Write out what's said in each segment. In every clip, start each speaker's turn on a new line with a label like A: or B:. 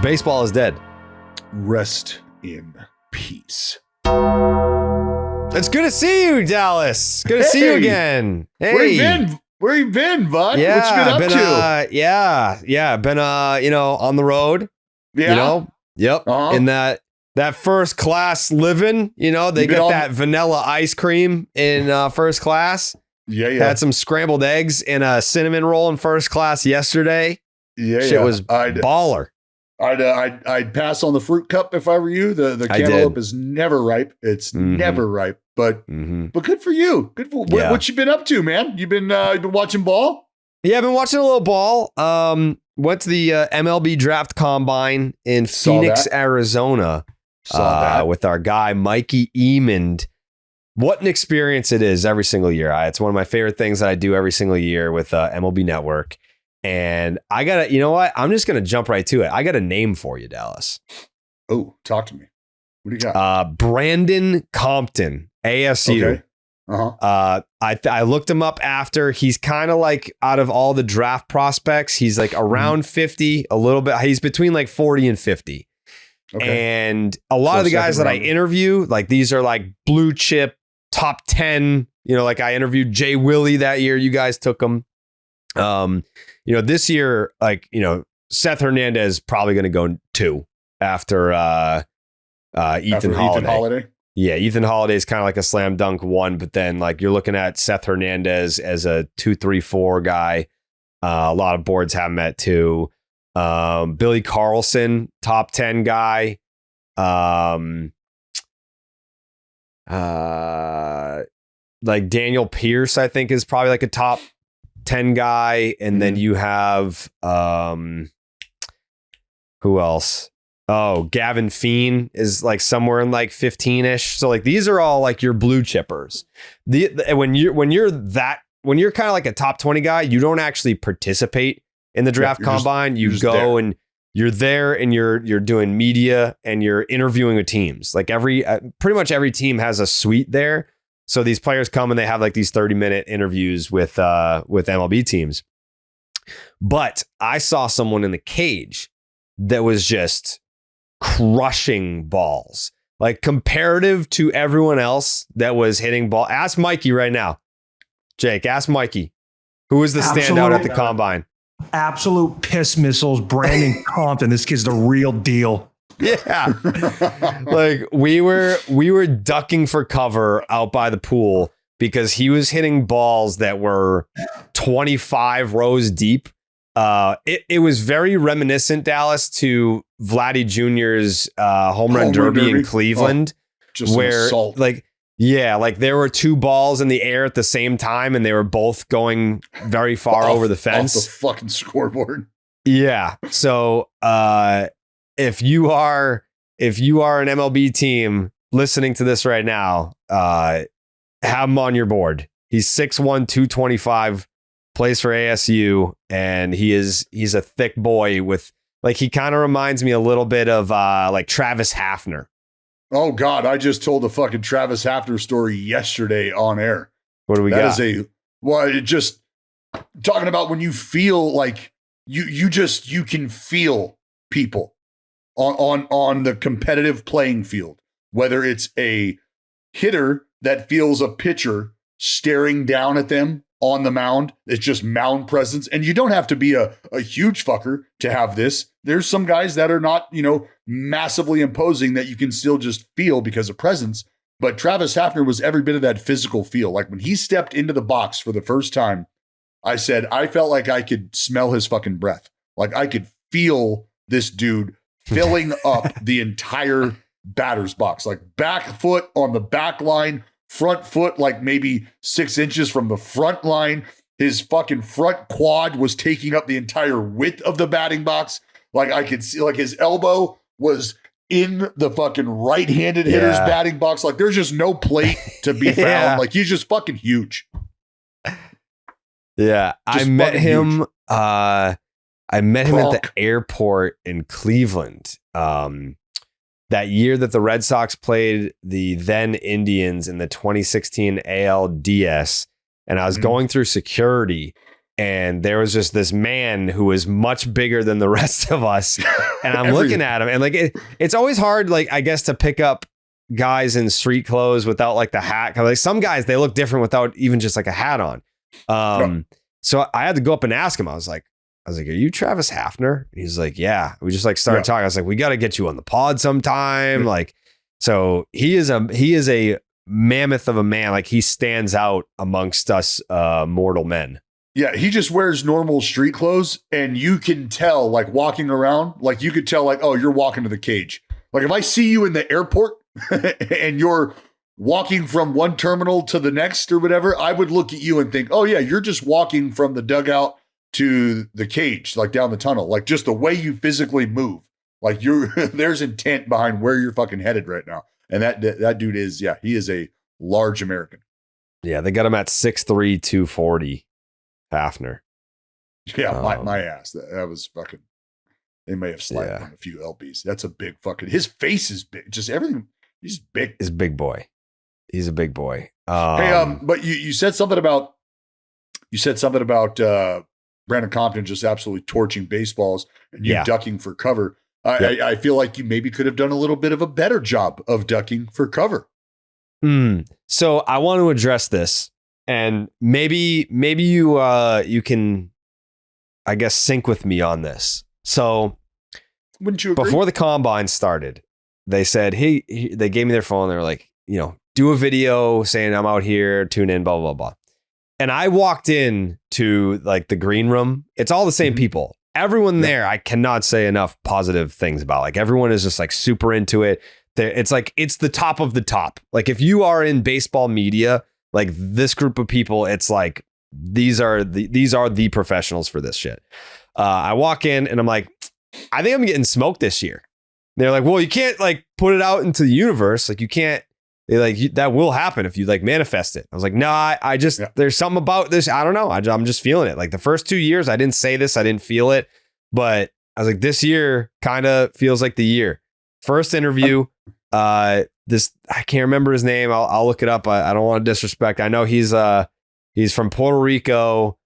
A: Baseball is dead.
B: Rest in peace.
A: It's good to see you, Dallas. Good to see you again. Hey.
B: Where you been, bud?
A: Yeah,
B: what you been up to?
A: Been on the road.
B: Yeah.
A: Yep.
B: Uh-huh.
A: In that first class living, they get that vanilla ice cream in first class.
B: Yeah.
A: Had some scrambled eggs and a cinnamon roll in first class yesterday. Shit was baller.
B: I'd pass on the fruit cup if I were you. The cantaloupe is never ripe. It's never ripe, but good for you. What you been up to, man? You been watching ball?
A: Yeah, I've been watching a little ball. Went to the MLB Draft Combine in Phoenix, Arizona, with our guy Mikey Eamond. What an experience it is every single year. It's one of my favorite things that I do every single year with MLB Network. And I got to, you know what? I'm just going to jump right to it. I got a name for you, Dallas.
B: Oh, talk to me. What do you got?
A: Brandon Compton, ASU.
B: Okay. Uh-huh.
A: I looked him up after. He's kind of like out of all the draft prospects, he's like around 50, a little bit. He's between like 40 and 50. Okay. And a lot of the guys that I interview, like these are like blue chip top 10, like I interviewed Jay Willie that year. You guys took him. This year, Seth Hernandez probably going to go 2 after Ethan Holiday. Yeah, Ethan Holiday is kind of like a slam dunk 1, but then like you're looking at Seth Hernandez as a 2, 3, 4 guy. A lot of boards have him at 2. Billy Carlson, top 10 guy. Like Daniel Pierce, I think is probably like a top 10 guy. And then you have who else? Oh, Gavin Feen is like somewhere in like 15-ish. So like these are all like your blue chippers. When you're kind of like a top 20 guy, you don't actually participate in the draft combine. You go there. And you're there and you're doing media and you're interviewing with teams. Like pretty much every team has a suite there. So these players come and they have like these 30-minute interviews with MLB teams. But I saw someone in the cage that was just crushing balls, like comparative to everyone else that was hitting ball. Ask Mikey right now. Jake, ask Mikey. Who was the standout at the combine?
C: Absolute piss missiles. Brandon Compton. This kid's the real deal.
A: Yeah. Like we were ducking for cover out by the pool because he was hitting balls that were 25 rows deep. It was very reminiscent, Dallas, to Vladdy Jr.'s home run derby in Cleveland, where like there were 2 balls in the air at the same time and they were both going very far over the fence.
B: Off the fucking scoreboard.
A: Yeah. So if you are an MLB team listening to this right now, have him on your board. He's 6'1", 225. Plays for ASU, and he's a thick boy with like he kind of reminds me a little bit of like Travis Hafner.
B: Oh God, I just told the fucking Travis Hafner story yesterday on air.
A: What do we got?
B: Just talking about when you feel like you can feel people on the competitive playing field, whether it's a hitter that feels a pitcher staring down at them on the mound. It's just mound presence. And you don't have to be a huge fucker to have this. There's some guys that are not, massively imposing that you can still just feel because of presence. But Travis Hafner was every bit of that physical feel. Like when he stepped into the box for the first time, I said, I felt like I could smell his fucking breath. Like I could feel this dude filling up the entire batter's box, like back foot on the back line, front foot, like maybe 6 inches from the front line. His fucking front quad was taking up the entire width of the batting box. Like I could see, like his elbow was in the fucking right-handed hitter's batting box. Like there's just no plate to be found. Like he's just fucking huge.
A: Yeah. I met him at the airport in Cleveland. That year that the Red Sox played the then Indians in the 2016 ALDS, and I was going through security, and there was just this man who was much bigger than the rest of us, And I'm looking at him, and like it's always hard, like I guess, to pick up guys in street clothes without like the hat. Cause like some guys, they look different without even just like a hat on. So I had to go up and ask him. I was like, are you Travis Hafner? And he's like, yeah. We just like started talking. I was like, we got to get you on the pod sometime. Like, so he is a mammoth of a man. Like he stands out amongst us mortal men.
B: Yeah, he just wears normal street clothes, and you can tell, like walking around, like you could tell, like, oh, you're walking to the cage. Like if I see you in the airport and you're walking from one terminal to the next or whatever, I would look at you and think, oh yeah, you're just walking from the dugout to the cage, like down the tunnel, like just the way you physically move, like there's intent behind where you're fucking headed right now. And that dude is, he is a large American. Yeah,
A: they got him at 6'3", 240. Hafner.
B: Yeah, my ass. That was fucking. They may have slapped on a few LBs. That's a big fucking. His face is big. Just everything. He's big.
A: He's a big boy. He's a big boy.
B: But you said something about. Brandon Compton just absolutely torching baseballs and you ducking for cover. I feel like you maybe could have done a little bit of a better job of ducking for cover.
A: So I want to address this. And maybe you can, I guess, sync with me on this. So
B: wouldn't you agree?
A: Before the combine started, they said, hey, they gave me their phone. They were like, do a video saying I'm out here, tune in, blah, blah, blah. And I walked in to like the green room. It's all the same people. Everyone there, I cannot say enough positive things about. Like everyone is just like super into it. It's like, it's the top of the top. Like if you are in baseball media, like this group of people, it's like these are the professionals for this shit. I walk in and I'm like, I think I'm getting smoked this year. They're like, well, you can't like put it out into the universe. Like you can't. That will happen if you like manifest it. I was like, nah, I just there's something about this. I don't know. I'm just feeling it. Like the first 2 years, I didn't say this. I didn't feel it, but I was like, this year kind of feels like the year. First interview. This I can't remember his name. I'll look it up. I don't want to disrespect. I know he's from Puerto Rico.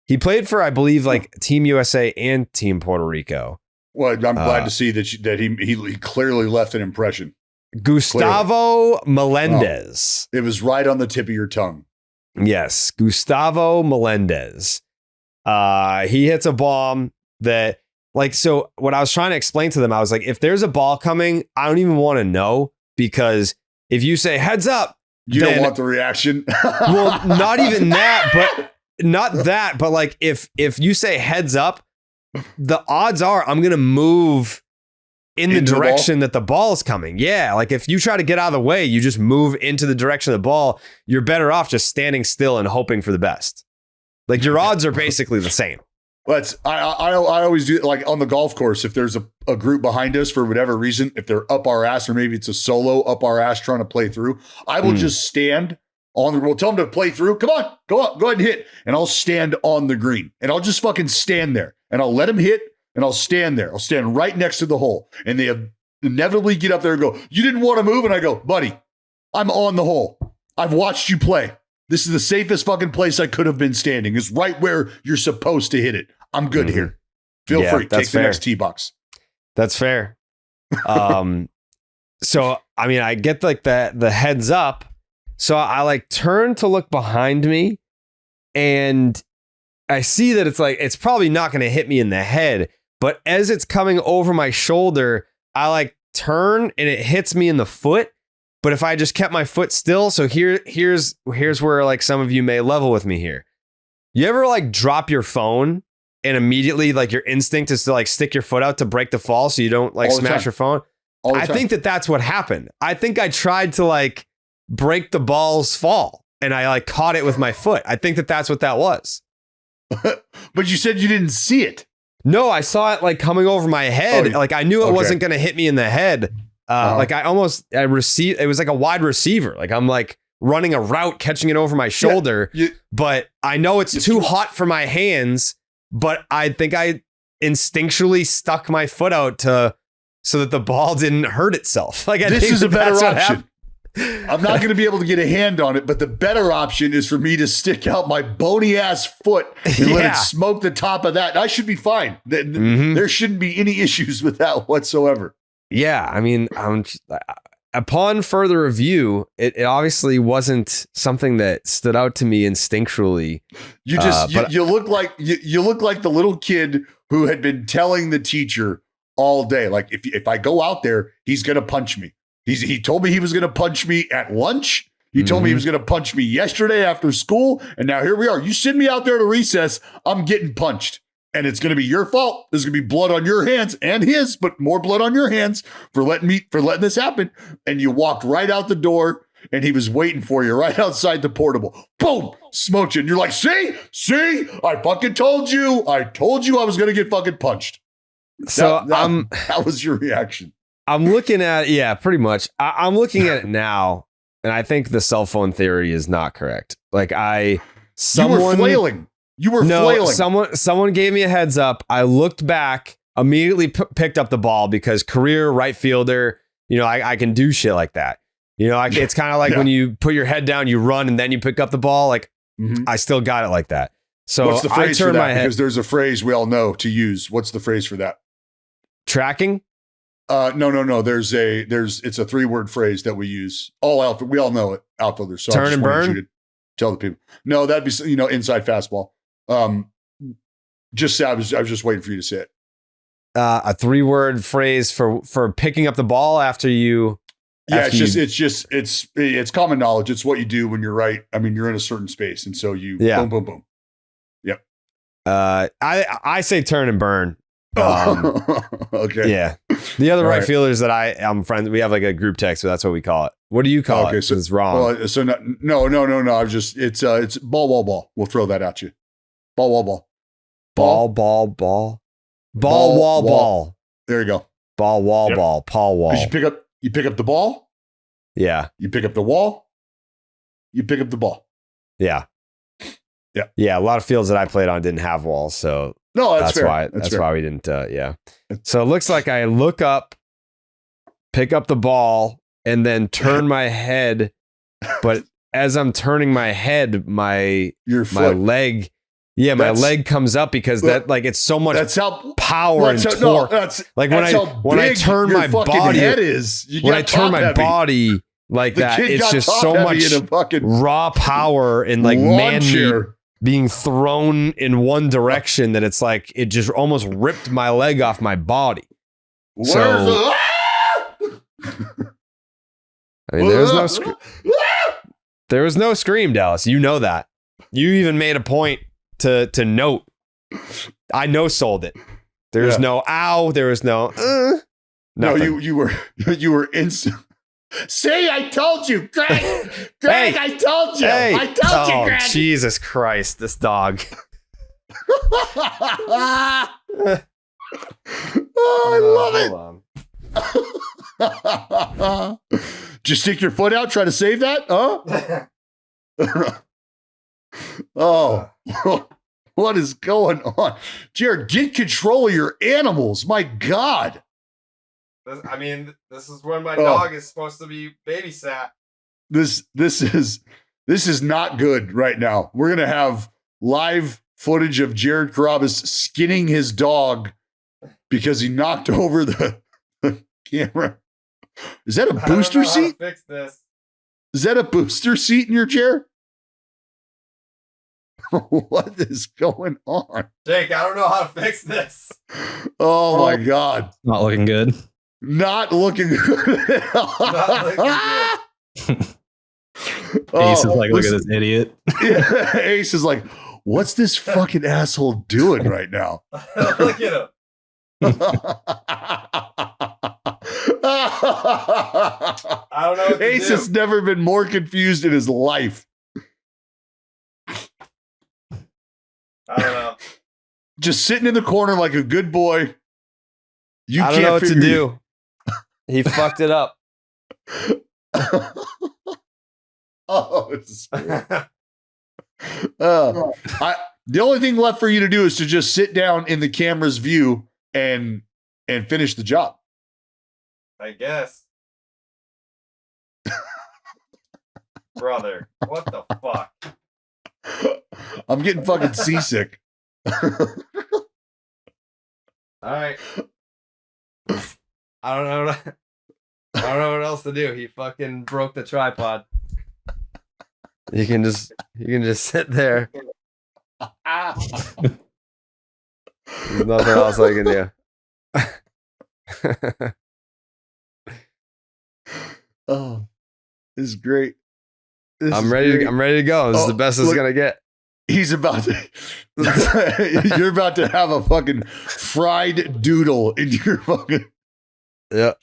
A: He played for, I believe, like Team USA and Team Puerto Rico.
B: Well, I'm glad to see that he clearly left an impression.
A: Gustavo Melendez.
B: Oh, it was right on the tip of your tongue.
A: Yes, Gustavo Melendez. He hits a bomb that. Like, so what I was trying to explain to them, I was like, if there's a ball coming, I don't even want to know, because if you say heads up,
B: you don't want the reaction.
A: Well, not even that, but like if you say heads up, the odds are I'm going to move in the direction that the ball is coming. Yeah. Like if you try to get out of the way, you just move into the direction of the ball. You're better off just standing still and hoping for the best. Like your odds are basically the same.
B: But I always do it like on the golf course. If there's a group behind us for whatever reason, if they're up our ass, or maybe it's a solo up our ass trying to play through, I will just stand on the, we'll tell them to play through. Come on, go ahead and hit. And I'll stand on the green and I'll just fucking stand there and I'll let them hit and I'll stand there. I'll stand right next to the hole. And they inevitably get up there and go, you didn't want to move. And I go, buddy, I'm on the hole. I've watched you play. This is the safest fucking place I could have been standing. It's right where you're supposed to hit it. I'm good here. Feel free. Take the next tee box.
A: That's fair. So, I mean, I get like the heads up. So I like turn to look behind me and I see that it's like, it's probably not going to hit me in the head, but as it's coming over my shoulder, I like turn and it hits me in the foot. But if I just kept my foot still, so here's where like some of you may level with me here. You ever like drop your phone and immediately like your instinct is to like stick your foot out to break the fall so you don't like smash your phone? I think that's what happened. I think I tried to like break the ball's fall and I like caught it with my foot. I think that's what that was.
B: But you said you didn't see it.
A: No, I saw it like coming over my head. Like I knew it wasn't going to hit me in the head. Like I received, it was like a wide receiver. Like I'm like running a route, catching it over my shoulder, but I know it's too hot for my hands, but I think I instinctually stuck my foot out so that the ball didn't hurt itself. Like
B: this is a better option. I'm not going to be able to get a hand on it, but the better option is for me to stick out my bony ass foot and let it smoke the top of that. I should be fine. There shouldn't be any issues with that whatsoever.
A: Yeah, I mean, upon further review, it obviously wasn't something that stood out to me instinctually.
B: You look like the little kid who had been telling the teacher all day, like if I go out there, he's gonna punch me. He told me he was gonna punch me at lunch. He told me he was gonna punch me yesterday after school, and now here we are. You send me out there to recess, I'm getting punched. And it's going to be your fault. There's going to be blood on your hands and his, but more blood on your hands for letting this happen. And you walked right out the door, and he was waiting for you right outside the portable. Boom, smoked you. And you're like, see, I fucking told you. I told you I was going to get fucking punched.
A: So
B: that was your reaction.
A: I'm looking at, pretty much. I'm looking at it now, and I think the cell phone theory is not correct. Like you were flailing. Someone gave me a heads up. I looked back, immediately picked up the ball because career right fielder, I can do shit like that. It's kind of like when you put your head down, you run, and then you pick up the ball. Like I still got it like that. So
B: what's the phrase
A: I turned
B: for that?
A: my head.
B: Because there's a phrase we all know to use. What's the phrase for that?
A: Tracking?
B: No. It's a 3-word phrase that we use. We all know it. Outfielders. So
A: turn and burn?
B: To tell the people. No, that'd be inside fastball. I was just waiting for you to say it.
A: A 3-word phrase for picking up the ball after you.
B: Yeah, it's common knowledge. It's what you do when you're right. I mean, you're in a certain space, and so you boom, boom, boom. Yep.
A: I say turn and burn.
B: Okay.
A: Yeah. The other right fielders that I'm friends, we have like a group text, so that's what we call it. What do you call it? So it's wrong.
B: Well, so no. It's ball. We'll throw that at you. Ball.
A: Ball.
B: There you go.
A: Ball, wall, ball, Paul Wall.
B: You pick up the ball.
A: Yeah.
B: You pick up the wall. You pick up the ball.
A: Yeah.
B: Yeah.
A: Yeah. A lot of fields that I played on didn't have walls. So
B: that's fair.
A: That's why we didn't. So it looks like I look up, pick up the ball, and then turn my head. But as I'm turning my head, my leg. Yeah, my leg comes up because it's so much power and torque. When I turn my body, like that, it's just so much raw power and like man meat being thrown in one direction that it's like it just almost ripped my leg off my body. So, I mean, there was no scream, Dallas. You know that. You even made a point to note. I no-sold it. There's no ow. There was no nothing.
B: No, you were instant. See, I told you, Greg. Greg, I told you. I told you, Greg.
A: Jesus Christ, this dog.
B: I love it. Just stick your foot out, try to save that? Huh? Oh, what is going on? Jared, get control of your animals. My God.
A: This is when my dog is supposed to be babysat.
B: This is not good right now. We're going to have live footage of Jared Carrabis skinning his dog because he knocked over the camera. Is that a booster seat?
A: Fix this.
B: Is that a booster seat in your chair? What is going on?
A: Jake, I don't know how to fix this.
B: Oh my God.
C: Not looking good.
B: Not looking good.
C: Ace is like, look at this idiot.
B: Yeah, Ace is like, what's this fucking asshole doing right now?
A: Look at him. I don't know what
B: Ace has never been more confused in his life.
A: I don't know.
B: Just sitting in the corner like a good boy.
A: I don't know what to do. He fucked it up.
B: The only thing left for you to do is to just sit down in the camera's view and finish the job.
A: I guess. brother. What the fuck?
B: I'm getting fucking seasick.
A: All right. I don't know. I don't know what else to do. He fucking broke the tripod. You can just sit there. There's nothing else I can do.
B: Oh, this is great.
A: I'm ready to go. This is the best it's gonna get.
B: He's about to. You're about to have a fucking fried doodle in your fucking.
A: Yeah.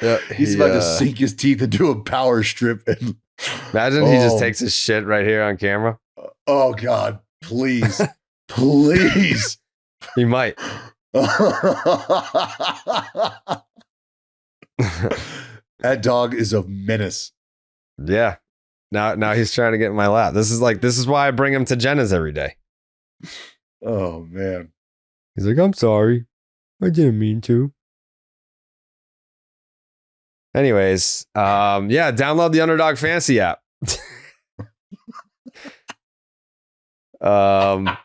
A: Yeah.
B: He's about to sink his teeth into a power strip and.
A: Imagine he just takes his shit right here on camera.
B: Oh God! Please, please.
A: He might.
B: That dog is a menace.
A: Yeah. Now he's trying to get in my lap. This is why I bring him to Jenna's every day.
B: Oh man.
A: He's like, I'm sorry. I didn't mean to. Anyways, yeah, download the Underdog Fantasy app. Download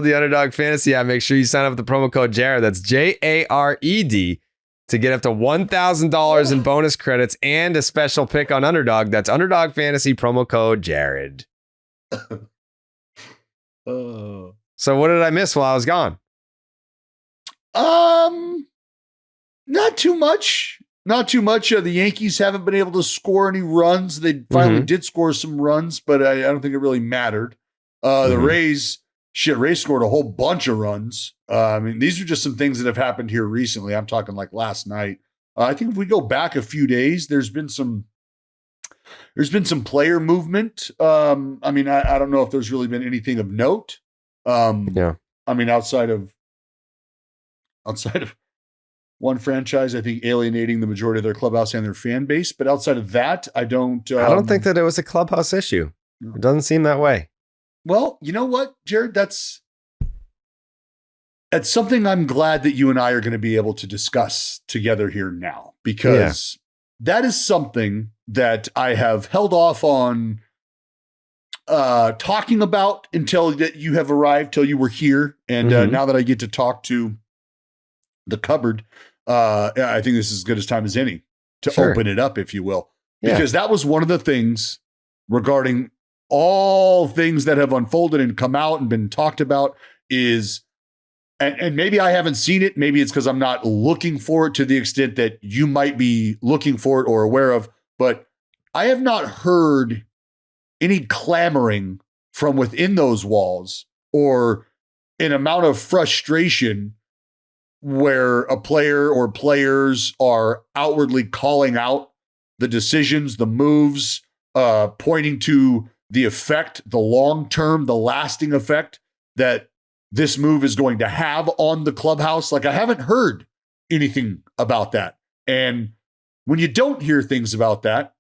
A: the Underdog Fantasy app. Make sure you sign up with the promo code Jared. That's JARED to get up to $1,000 in bonus credits and a special pick on Underdog. That's Underdog Fantasy promo code Jared. So what did I miss while I was gone?
B: Not too much. Not too much. The Yankees haven't been able to score any runs. They finally did score some runs, but I don't think it really mattered. The Rays scored a whole bunch of runs. I mean, these are just some things that have happened here recently. I'm talking like last night. I think if we go back a few days, there's been some player movement. I mean, I don't know if there's really been anything of note.
A: Yeah.
B: I mean, outside of one franchise, I think alienating the majority of their clubhouse and their fan base. But outside of that, I don't
A: think that it was a clubhouse issue. It doesn't seem that way.
B: Well, you know what, Jared? That's something I'm glad that you and I are going to be able to discuss together here now, because that is something that I have held off on talking about until that you have arrived, till you were here. And now that I get to talk to the cupboard, I think this is as good as time as any to open it up, if you will, because that was one of the things regarding all things that have unfolded and come out and been talked about is, and maybe I haven't seen it. Maybe it's because I'm not looking for it to the extent that you might be looking for it or aware of, but I have not heard any clamoring from within those walls or an amount of frustration where a player or players are outwardly calling out the decisions, the moves, pointing to the effect, the long-term, the lasting effect that this move is going to have on the clubhouse. Like, I haven't heard anything about that. And when you don't hear things about that,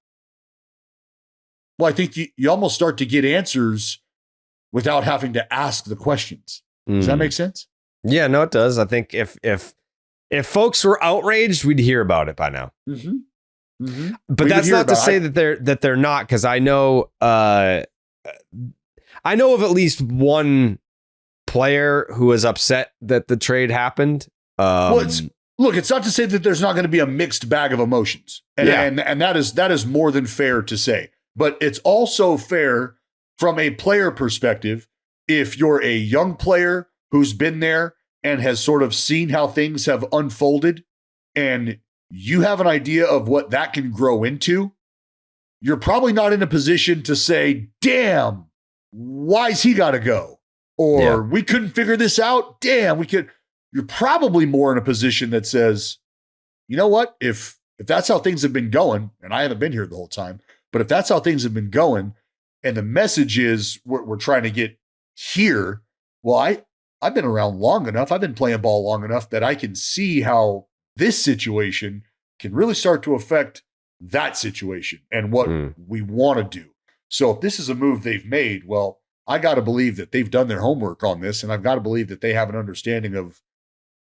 B: well, I think you almost start to get answers without having to ask the questions. Does that make sense?
A: Yeah, no, it does. I think if folks were outraged, we'd hear about it by now. But that's not to say that they're not, because I know of at least one player who was upset that the trade happened.
B: It's not to say that there's not going to be a mixed bag of emotions, and that is more than fair to say. But it's also fair from a player perspective. If you're a young player who's been there and has sort of seen how things have unfolded, and you have an idea of what that can grow into, you're probably not in a position to say, damn, why's he got to go? Or we couldn't figure this out. Damn, we could. You're probably more in a position that says, you know what? If that's how things have been going, and I haven't been here the whole time, but if that's how things have been going, and the message is we're trying to get here, well, I've been around long enough. I've been playing ball long enough that I can see how this situation can really start to affect that situation and what we want to do. So if this is a move they've made, well, I got to believe that they've done their homework on this, and I've got to believe that they have an understanding of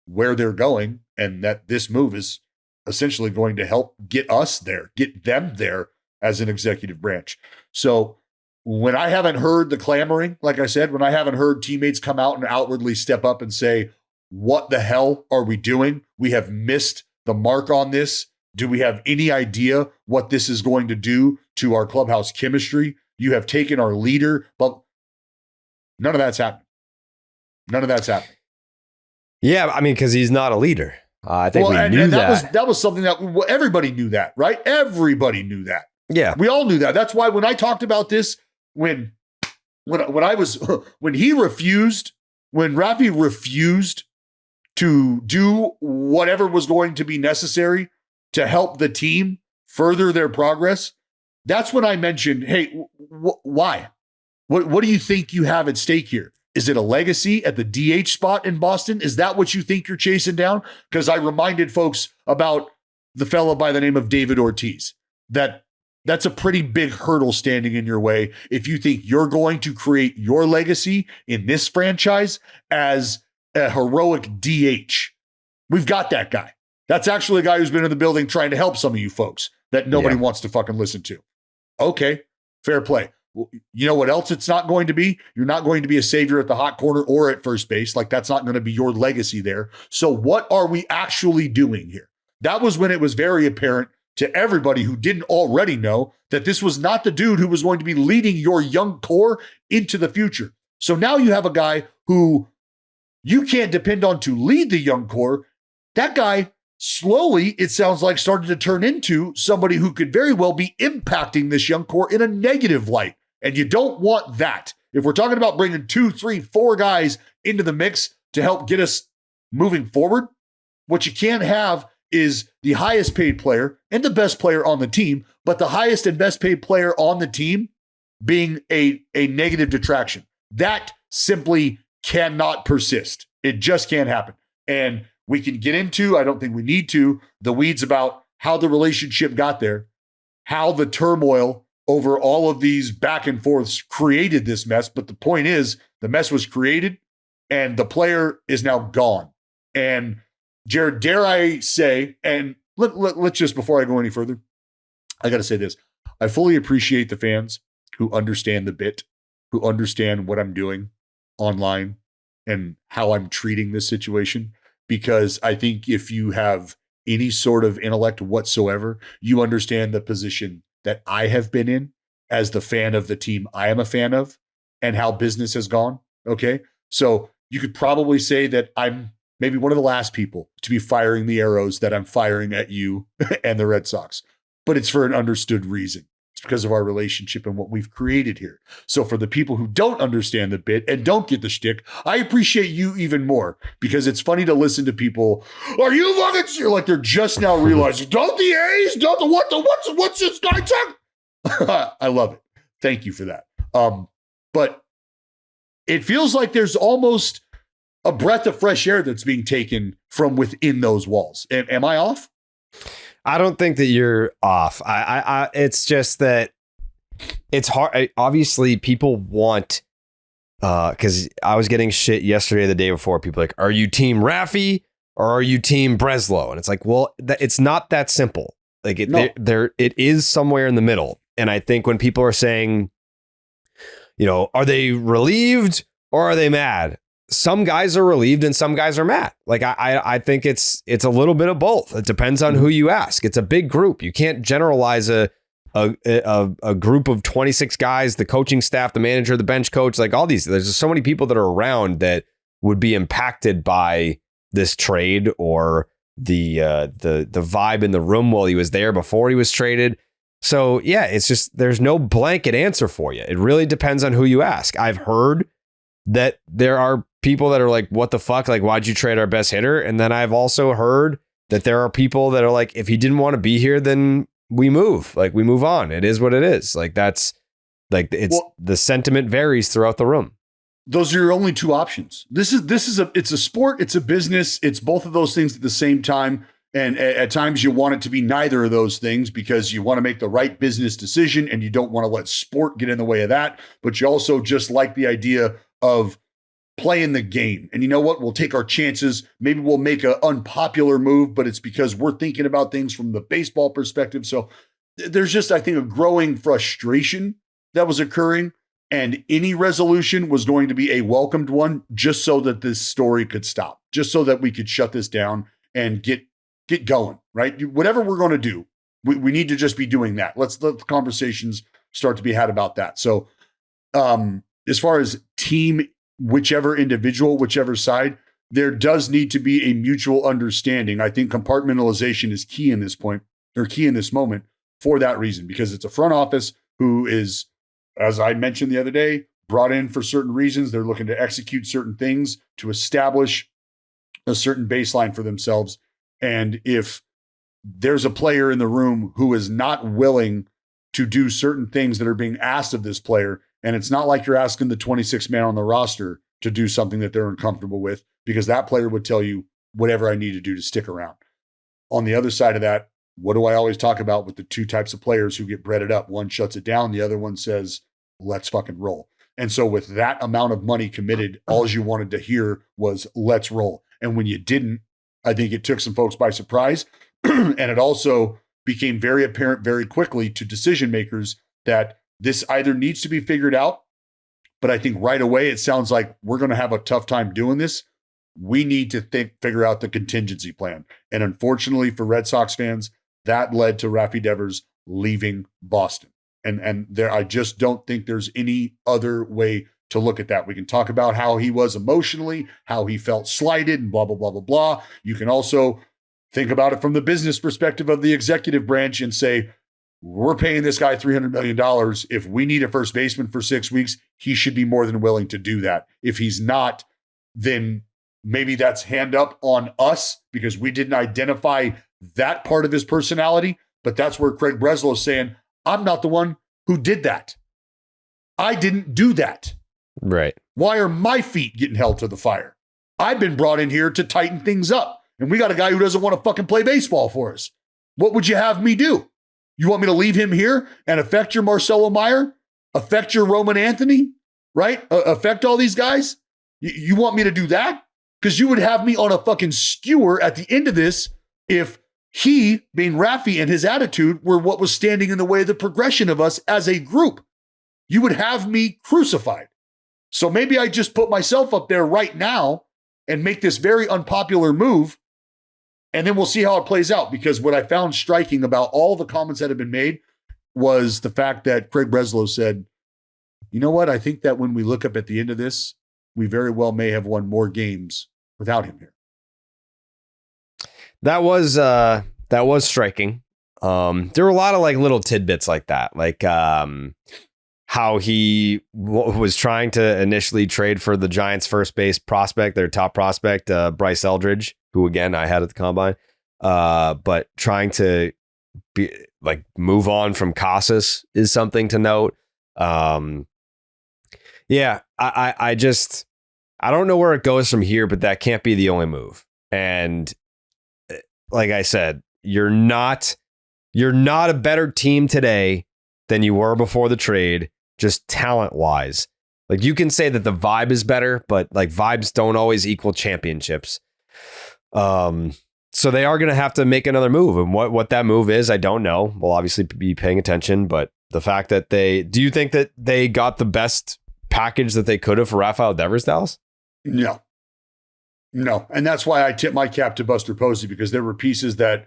B: where they're going and that this move is essentially going to help get us there, get them there as an executive branch. So when I haven't heard the clamoring, like I said, when I haven't heard teammates come out and outwardly step up and say, what the hell are we doing? We have missed the mark on this. Do we have any idea what this is going to do to our clubhouse chemistry? You have taken our leader, but none of that's happening. None of that's happening.
A: Yeah, I mean, because he's not a leader. I think we knew that.
B: That was something that everybody knew that, right? Everybody knew that.
A: Yeah,
B: we all knew that. That's why when I talked about this, when Rafi refused to do whatever was going to be necessary to help the team further their progress, that's when I mentioned, hey, why? What do you think you have at stake here? Is it a legacy at the DH spot in Boston? Is that what you think you're chasing down? Because I reminded folks about the fellow by the name of David Ortiz, that's a pretty big hurdle standing in your way if you think you're going to create your legacy in this franchise as a heroic DH. We've got that guy. That's actually a guy who's been in the building trying to help some of you folks that nobody wants to fucking listen to. Okay, fair play. You know what else it's not going to be? You're not going to be a savior at the hot corner or at first base. Like, that's not going to be your legacy there. So what are we actually doing here? That was when it was very apparent to everybody who didn't already know that this was not the dude who was going to be leading your young core into the future. So now you have a guy who you can't depend on to lead the young core. That guy slowly, it sounds like, started to turn into somebody who could very well be impacting this young core in a negative light. And you don't want that. If we're talking about bringing 2, 3, 4 guys into the mix to help get us moving forward, what you can't have is the highest paid player and the best player on the team, but the highest and best paid player on the team being a negative detraction. That simply cannot persist. It just can't happen. And we can get into, I don't think we need to, the weeds about how the relationship got there, how the turmoil over all of these back and forths created this mess. But the point is, the mess was created and the player is now gone. And Jared, dare I say, and let's just, before I go any further, I got to say this. I fully appreciate the fans who understand the bit, who understand what I'm doing online and how I'm treating this situation. Because I think if you have any sort of intellect whatsoever, you understand the position that I have been in as the fan of the team I am a fan of and how business has gone. Okay. So you could probably say that I'm maybe one of the last people to be firing the arrows that I'm firing at you and the Red Sox, but it's for an understood reason. It's because of our relationship and what we've created here. So for the people who don't understand the bit and don't get the shtick, I appreciate you even more, because it's funny to listen to people. Are you fucking serious? Like, they're just now realizing, don't the A's, don't the what's this guy talking? I love it. Thank you for that. But it feels like there's almost a breath of fresh air that's being taken from within those walls. Am I off?
A: I don't think that you're off. It's just that it's hard. Obviously, people want, because I was getting shit yesterday or the day before. People like, are you team Rafi or are you team Breslow? And it's like, well, it's not that simple. Like it is somewhere in the middle. And I think when people are saying, are they relieved or are they mad? Some guys are relieved and some guys are mad. Like I think it's a little bit of both. It depends on who you ask. It's a big group. You can't generalize a group of 26 guys, the coaching staff, the manager, the bench coach, like all these. There's just so many people that are around that would be impacted by this trade or the vibe in the room while he was there before he was traded. So yeah, it's just, there's no blanket answer for you. It really depends on who you ask. I've heard that there are people that are like, what the fuck? Like, why'd you trade our best hitter? And then I've also heard that there are people that are like, if he didn't want to be here, then we move. Like, we move on. It is what it is. Like, that's like, the sentiment varies throughout the room.
B: Those are your only two options. It's a sport. It's a business. It's both of those things at the same time. And at times you want it to be neither of those things because you want to make the right business decision and you don't want to let sport get in the way of that. But you also just like the idea of playing the game. And you know what? We'll take our chances. Maybe we'll make an unpopular move, but it's because we're thinking about things from the baseball perspective. So there's just, I think, a growing frustration that was occurring. And any resolution was going to be a welcomed one just so that this story could stop, just so that we could shut this down and get going, right? Whatever we're going to do, we need to just be doing that. Let's let the conversations start to be had about that. So as far as team, whichever individual, whichever side, there does need to be a mutual understanding. I think compartmentalization is key in this point, or key in this moment for that reason, because it's a front office who is, as I mentioned the other day, brought in for certain reasons. They're looking to execute certain things to establish a certain baseline for themselves. And if there's a player in the room who is not willing to do certain things that are being asked of this player, and it's not like you're asking the 26th man on the roster to do something that they're uncomfortable with, because that player would tell you whatever I need to do to stick around. On the other side of that, what do I always talk about with the two types of players who get breaded up? One shuts it down. The other one says, let's fucking roll. And so with that amount of money committed, all you wanted to hear was let's roll. And when you didn't, I think it took some folks by surprise. And it also became very apparent very quickly to decision makers that this either needs to be figured out, but I think right away it sounds like we're going to have a tough time doing this. We need to figure out the contingency plan. And unfortunately for Red Sox fans, that led to Rafi Devers leaving Boston. And there, I just don't think there's any other way to look at that. We can talk about how he was emotionally, how he felt slighted, and blah, blah, blah, blah, blah. You can also think about it from the business perspective of the executive branch and say, we're paying this guy $300 million. If we need a first baseman for 6 weeks, he should be more than willing to do that. If he's not, then maybe that's hand up on us because we didn't identify that part of his personality. But that's where Craig Breslow is saying, I'm not the one who did that. I didn't do that.
A: Right.
B: Why are my feet getting held to the fire? I've been brought in here to tighten things up. And we got a guy who doesn't want to fucking play baseball for us. What would you have me do? You want me to leave him here and affect your Marcelo Meyer? Affect your Roman Anthony? Right? Affect all these guys? You want me to do that? Because you would have me on a fucking skewer at the end of this if he, being Rafi, and his attitude were what was standing in the way of the progression of us as a group. You would have me crucified. So maybe I just put myself up there right now and make this very unpopular move, and then we'll see how it plays out. Because what I found striking about all the comments that have been made was the fact that Craig Breslow said, you know what? I think that when we look up at the end of this, we very well may have won more games without him here.
A: That was striking. There were a lot of like little tidbits like that, like how he was trying to initially trade for the Giants' first base prospect, their top prospect, Bryce Eldridge, who again I had at the Combine, but trying to be like move on from Casas is something to note. Yeah, I don't know where it goes from here, but that can't be the only move. And like I said, you're not a better team today than you were before the trade, just talent wise. Like you can say that the vibe is better, but like vibes don't always equal championships. So they are going to have to make another move. And what that move is, I don't know. We'll obviously be paying attention, but the fact that do you think that they got the best package that they could have for Rafael Devers, Dallas?
B: No. And that's why I tip my cap to Buster Posey, because there were pieces that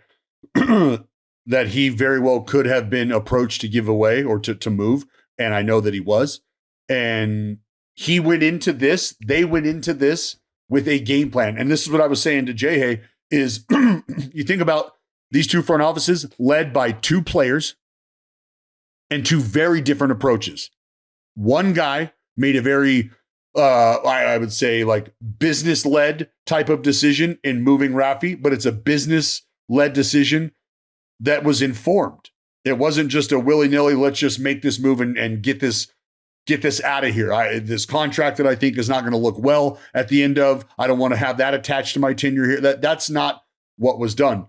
B: that he very well could have been approached to give away or to move. And I know that he was. And they went into this with a game plan. And this is what I was saying to Jay Hay is you think about these two front offices led by two players and two very different approaches. One guy made a very, I would say like business-led type of decision in moving Rafi, but it's a business-led decision that was informed. It wasn't just a willy-nilly, let's just make this move and get this out of here. This contract that I think is not going to look well at the end of, I don't want to have that attached to my tenure here. That's not what was done.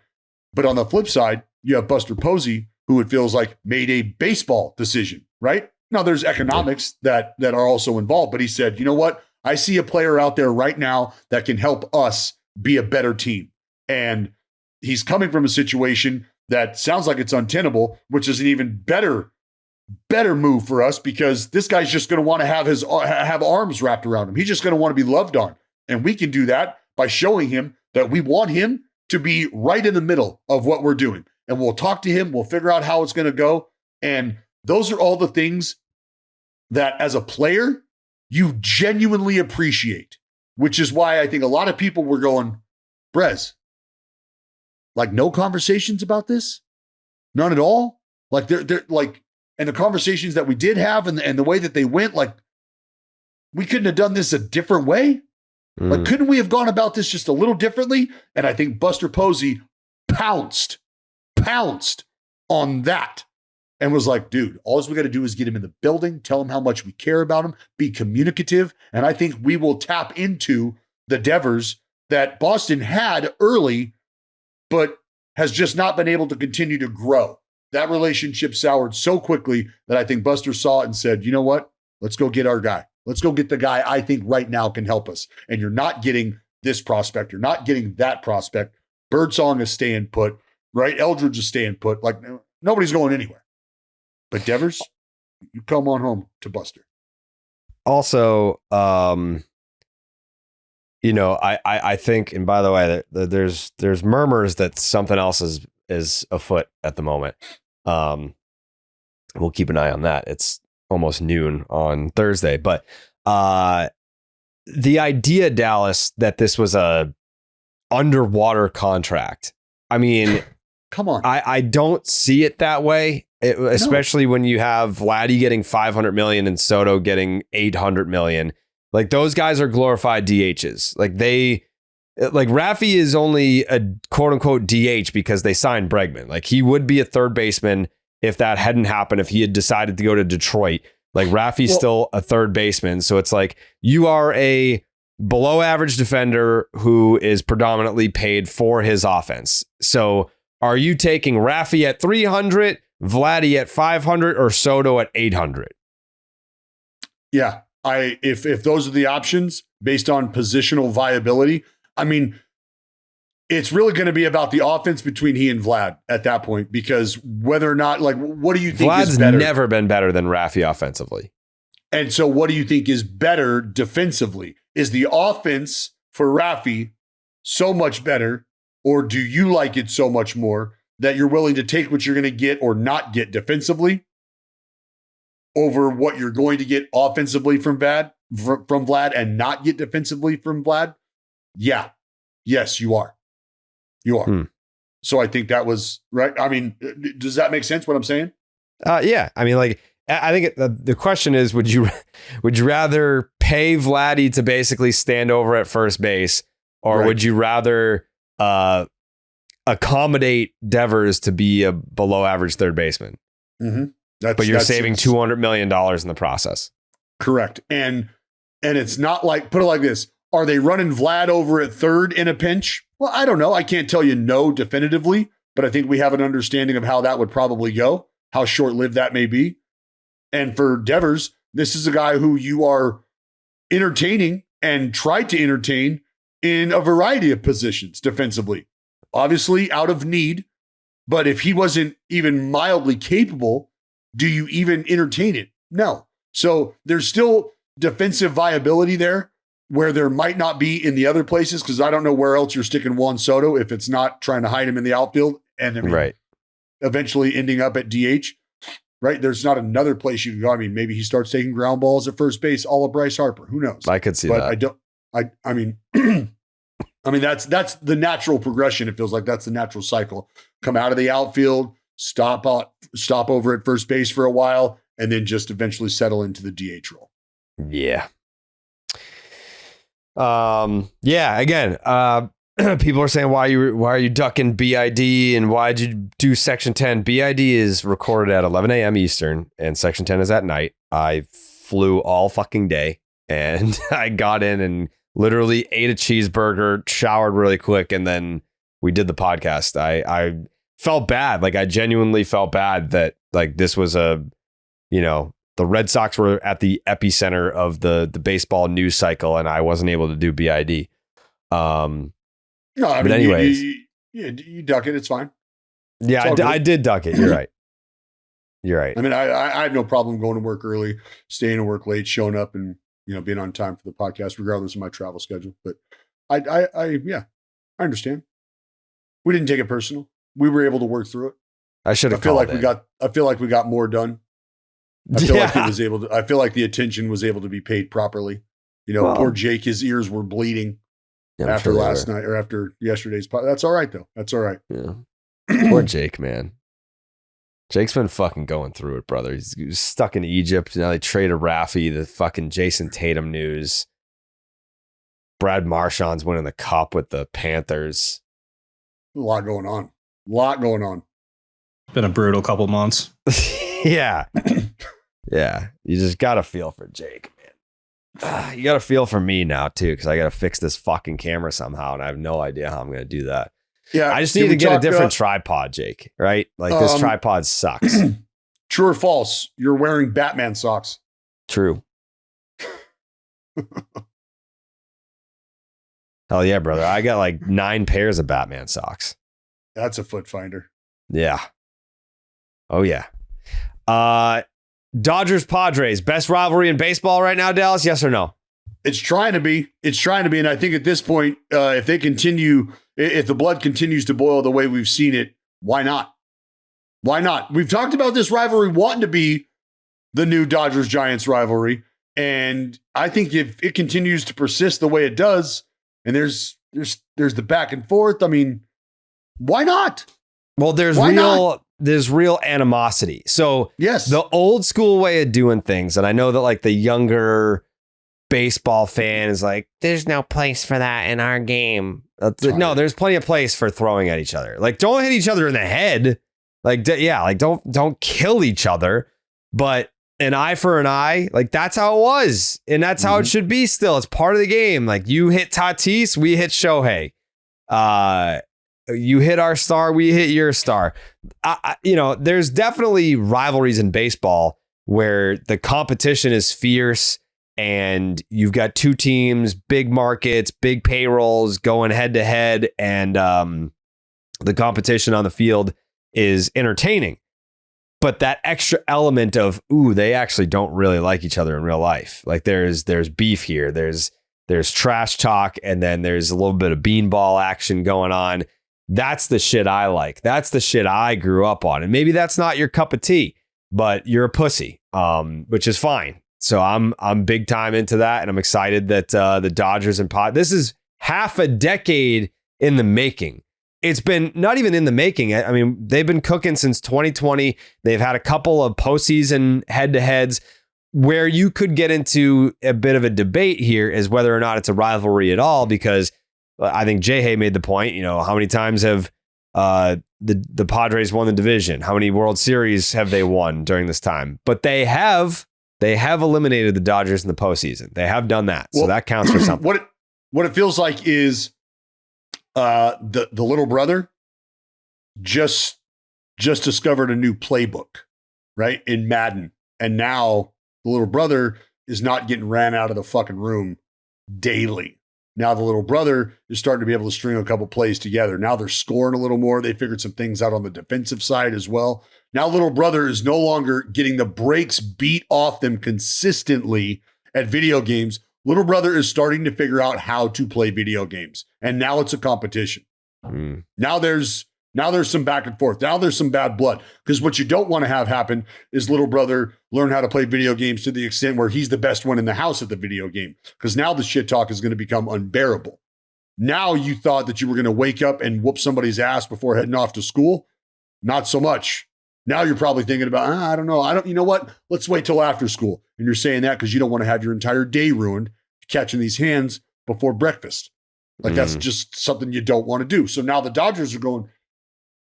B: But on the flip side, you have Buster Posey, who it feels like made a baseball decision, right? Now there's economics that are also involved, but he said, you know what? I see a player out there right now that can help us be a better team. And he's coming from a situation that sounds like it's untenable, which is an even better move for us because this guy's just going to want to have arms wrapped around him. He's just going to want to be loved on. And we can do that by showing him that we want him to be right in the middle of what we're doing. And we'll talk to him. We'll figure out how it's going to go. And those are all the things that as a player, you genuinely appreciate, which is why I think a lot of people were going, Brez, like no conversations about this? None at all? Like they're like, and the conversations that we did have and the way that they went, like we couldn't have done this a different way. Like, couldn't we have gone about this just a little differently? And I think Buster Posey pounced on that and was like, dude, all we got to do is get him in the building, tell him how much we care about him, be communicative. And I think we will tap into the Devers that Boston had early, but has just not been able to continue to grow. That relationship soured so quickly that I think Buster saw it and said, you know what? Let's go get our guy. Let's go get the guy I think right now can help us. And you're not getting this prospect. You're not getting that prospect. Birdsong is staying put, right? Eldridge is staying put. Like nobody's going anywhere. But Devers, you come on home to Buster.
A: Also, you know, I think, and by the way, there's murmurs that something else is afoot at the moment. We'll keep an eye on that. It's almost noon on Thursday, but the idea, Dallas, that this was a underwater contract. I mean,
B: come on.
A: I don't see it that way, especially when you have Vladdy getting $500 million and Soto getting $800 million. Like those guys are glorified DHs. Like Raffy is only a quote unquote DH because they signed Bregman. Like he would be a third baseman if that hadn't happened, if he had decided to go to Detroit. Like Raffy's still a third baseman. So it's like you are a below average defender who is predominantly paid for his offense. So are you taking Raffy at 300, Vladdy at 500, or Soto at 800?
B: Yeah. If those are the options based on positional viability, I mean, it's really going to be about the offense between he and Vlad at that point, because whether or not, like, what do you think
A: Vlad's
B: is better?
A: Never been better than Raffy offensively.
B: And so what do you think is better defensively? Is the offense for Raffy so much better, or do you like it so much more that you're willing to take what you're going to get or not get defensively over what you're going to get offensively from Vlad and not get defensively from Vlad? Yeah. Yes, you are. You are. So I think that was right. I mean, does that make sense what I'm saying?
A: Yeah. I mean, like, I think the question is, would you rather pay Vladdy to basically stand over at first base, or would you rather accommodate Devers to be a below average third baseman?
B: Mm-hmm.
A: But you're saving $200 million in the process.
B: Correct. And it's not like, put it like this. Are they running Vlad over at third in a pinch? Well, I don't know. I can't tell you no definitively, but I think we have an understanding of how that would probably go, how short-lived that may be. And for Devers, this is a guy who you are entertaining and tried to entertain in a variety of positions defensively. Obviously out of need, but if he wasn't even mildly capable, do you even entertain it? No. So there's still defensive viability there where there might not be in the other places, because I don't know where else you're sticking Juan Soto if it's not trying to hide him in the outfield and eventually ending up at DH. Right? There's not another place you can go. I mean, maybe he starts taking ground balls at first base, all of Bryce Harper. Who knows?
A: I could see that.
B: I mean, that's the natural progression. It feels like that's the natural cycle. Come out of the outfield, stop over at first base for a while, and then just eventually settle into the DH role.
A: Yeah. Again, people are saying, why are you ducking BID and why'd you do Section 10? BID is recorded at 11 a.m. Eastern and Section 10 is at night. I flew all fucking day and I got in and literally ate a cheeseburger, showered really quick, and then we did the podcast. I felt bad. Like I genuinely felt bad that like this was a the Red Sox were at the epicenter of the baseball news cycle, and I wasn't able to do BID.
B: No,
A: but anyways,
B: you duck it. It's fine.
A: Yeah, I did duck it. You're right. You're right.
B: I mean, I have no problem going to work early, staying to work late, showing up, and being on time for the podcast, regardless of my travel schedule. But I understand. We didn't take it personal. We were able to work through it.
A: I should have.
B: I feel like we got more done. I feel like it was able to. I feel like the attention was able to be paid properly. Poor Jake, his ears were bleeding after last night or after yesterday's. That's all right though. That's all right.
A: Yeah. Poor Jake, man. Jake's been fucking going through it, brother. He's stuck in Egypt. Now they traded Rafi, the fucking Jason Tatum news. Brad Marchand's winning the cup with the Panthers.
B: A lot going on.
C: Been a brutal couple months.
A: Yeah. Yeah. You just got to feel for Jake, man. You got to feel for me now, too, because I got to fix this fucking camera somehow, and I have no idea how I'm going to do that.
B: Yeah,
A: I just need to get a different tripod, Jake, right? Like this tripod sucks.
B: True or false? You're wearing Batman socks.
A: True. Hell yeah, brother. I got like 9 pairs of Batman socks.
B: That's a foot finder.
A: Yeah. Oh, yeah. Dodgers Padres, best rivalry in baseball right now, Dallas? Yes or no?
B: It's trying to be. And I think at this point, if they continue, if the blood continues to boil the way we've seen it, why not? Why not? We've talked about this rivalry wanting to be the new Dodgers-Giants rivalry. And I think if it continues to persist the way it does, and there's the back and forth, I mean, why not?
A: Well, there's real animosity. So
B: yes,
A: the old school way of doing things, and I know that like the younger baseball fan is like, there's no place for that in our game. No, there's plenty of place for throwing at each other. Like, don't hit each other in the head. Like, don't kill each other. But an eye for an eye, like that's how it was, and that's how it should be. Still, it's part of the game. Like you hit Tatis, we hit Shohei. You hit our star, we hit your star. There's definitely rivalries in baseball where the competition is fierce. And you've got 2 teams, big markets, big payrolls going head to head. And the competition on the field is entertaining. But that extra element of, they actually don't really like each other in real life. Like there's beef here. There's trash talk. And then there's a little bit of beanball action going on. That's the shit I like. That's the shit I grew up on. And maybe that's not your cup of tea, but you're a pussy, which is fine. So I'm big time into that, and I'm excited that the Dodgers and this is half a decade in the making. It's been not even in the making. I mean, they've been cooking since 2020. They've had a couple of postseason head-to-heads where you could get into a bit of a debate here as whether or not it's a rivalry at all, because I think Jay made the point, how many times have the Padres won the division? How many World Series have they won during this time? But they have eliminated the Dodgers in the postseason. They have done that. So that counts for something.
B: What it feels like is the little brother just discovered a new playbook, right? In Madden. And now the little brother is not getting ran out of the fucking room daily. Now the little brother is starting to be able to string a couple plays together. Now they're scoring a little more. They figured some things out on the defensive side as well. Now little brother is no longer getting the brakes beat off them consistently at video games. Little brother is starting to figure out how to play video games. And now it's a competition. Now there's some back and forth. Now there's some bad blood. Because what you don't want to have happen is little brother learn how to play video games to the extent where he's the best one in the house at the video game. Because now the shit talk is going to become unbearable. Now you thought that you were going to wake up and whoop somebody's ass before heading off to school. Not so much. Now you're probably thinking about, I don't know. You know what? Let's wait till after school. And you're saying that because you don't want to have your entire day ruined catching these hands before breakfast. Like that's just something you don't want to do. So now the Dodgers are going,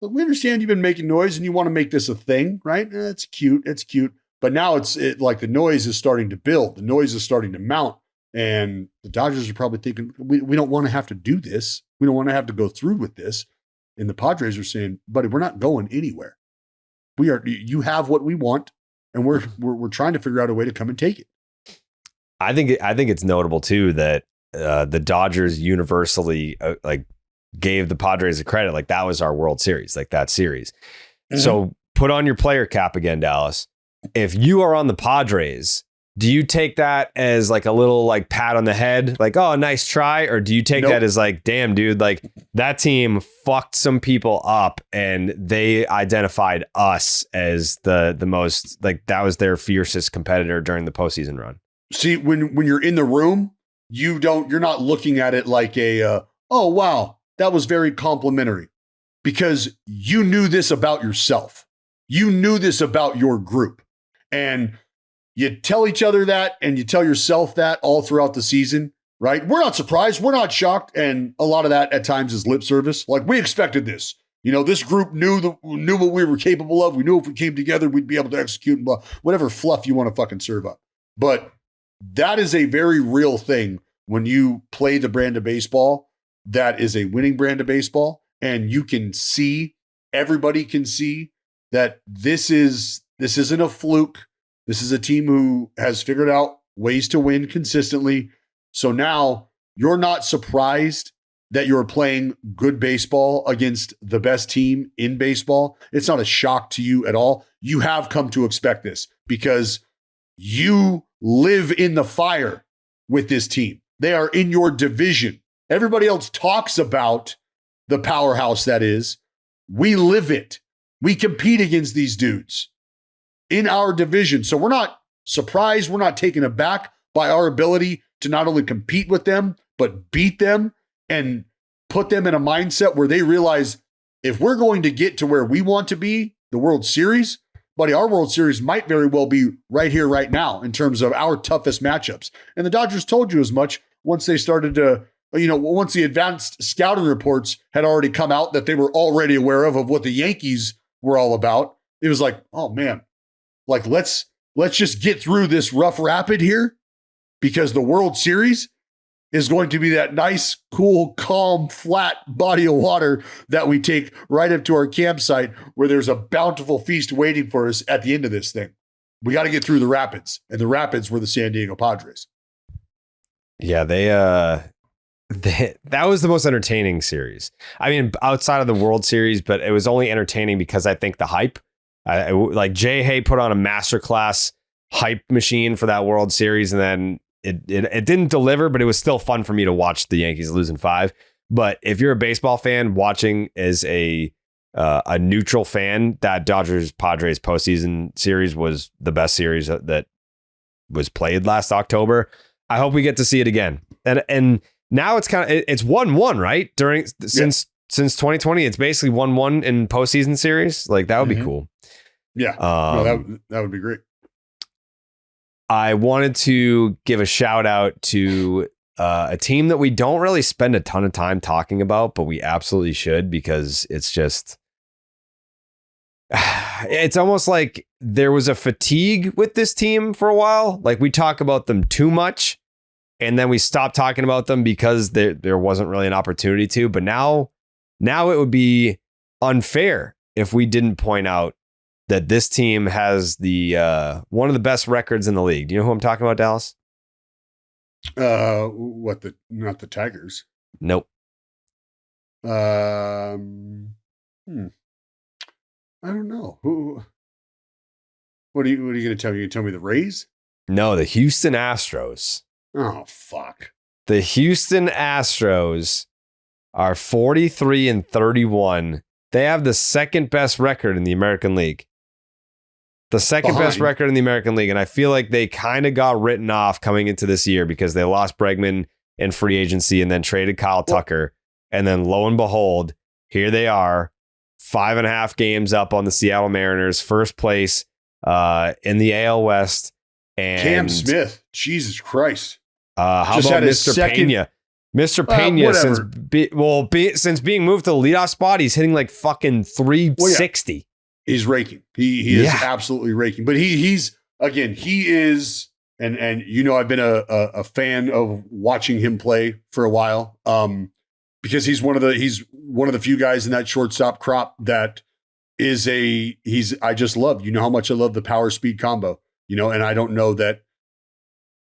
B: look, we understand you've been making noise and you want to make this a thing, right? It's cute. It's cute. But now it's like the noise is starting to build. The noise is starting to mount. And the Dodgers are probably thinking, we don't want to have to do this. We don't want to have to go through with this. And the Padres are saying, buddy, we're not going anywhere. You have what we want. and we're trying to figure out a way to come and take it.
A: I think it's notable too that the Dodgers universally gave the Padres the credit. Like that was our World Series, like that series. Mm-hmm. So put on your player cap again, Dallas. If you are on the Padres, do you take that as like a little like pat on the head, like, oh, nice try? Or do you take that as like, damn, dude, like that team fucked some people up and they identified us as the most, like that was their fiercest competitor during the postseason run?
B: See, when you're in the room, you're not looking at it like oh, wow, that was very complimentary, because you knew this about yourself. You knew this about your group. And you tell each other that, and you tell yourself that all throughout the season, right? We're not surprised. We're not shocked. And a lot of that at times is lip service. Like, we expected this. You know, this group knew what we were capable of. We knew if we came together, we'd be able to execute and blah, whatever fluff you want to fucking serve up. But that is a very real thing when you play the brand of baseball that is a winning brand of baseball, and you can see, everybody can see that this isn't a fluke. This is a team who has figured out ways to win consistently. So now you're not surprised that you're playing good baseball against the best team in baseball. It's not a shock to you at all. You have come to expect this because you live in the fire with this team. They are in your division. Everybody else talks about the powerhouse that is. We live it. We compete against these dudes in our division. So we're not surprised. We're not taken aback by our ability to not only compete with them, but beat them and put them in a mindset where they realize, if we're going to get to where we want to be, the World Series, buddy, our World Series might very well be right here, right now, in terms of our toughest matchups. And the Dodgers told you as much once they started to, once the advanced scouting reports had already come out that they were already aware of what the Yankees were all about. It was like, oh man, like let's just get through this rough rapid here, because the World Series is going to be that nice, cool, calm, flat body of water that we take right up to our campsite, where there's a bountiful feast waiting for us at the end of this thing. We got to get through the rapids, and the rapids were the San Diego Padres.
A: Yeah, that was the most entertaining series. I mean, outside of the World Series, but it was only entertaining because I think the hype, like Jay Hay put on a masterclass hype machine for that World Series, and then it didn't deliver, but it was still fun for me to watch the Yankees lose in 5. But if you're a baseball fan watching as a neutral fan, that Dodgers Padres postseason series was the best series that was played last October. I hope we get to see it again. And now it's it's 1-1, right? Since 2020, it's basically 1-1 in postseason series. Like that would be cool.
B: Yeah, that would be great.
A: I wanted to give a shout out to a team that we don't really spend a ton of time talking about, but we absolutely should, because it's just, it's almost like there was a fatigue with this team for a while. Like we talk about them too much, and then we stopped talking about them because there wasn't really an opportunity to. But now it would be unfair if we didn't point out that this team has the one of the best records in the league. Do you know who I'm talking about, Dallas?
B: Not the Tigers.
A: Nope.
B: I don't know. Who? What are you going to tell me? You tell me the Rays?
A: No, the Houston Astros.
B: Oh, fuck.
A: The Houston Astros are 43-31. They have the second best record in the American League. The second best record in the American League. And I feel like they kind of got written off coming into this year because they lost Bregman in free agency and then traded Kyle Tucker. And then lo and behold, here they are, 5.5 games up on the Seattle Mariners, first place in the AL West. And
B: Cam Smith, Jesus Christ.
A: How about Mr. Pena? Mr. Pena, since being moved to the leadoff spot, he's hitting like fucking 360.
B: Well, yeah. He's raking. He is absolutely raking. But he is, and I've been a fan of watching him play for a while, because he's one of the few guys in that shortstop crop that I just love, how much I love the power speed combo, and I don't know that,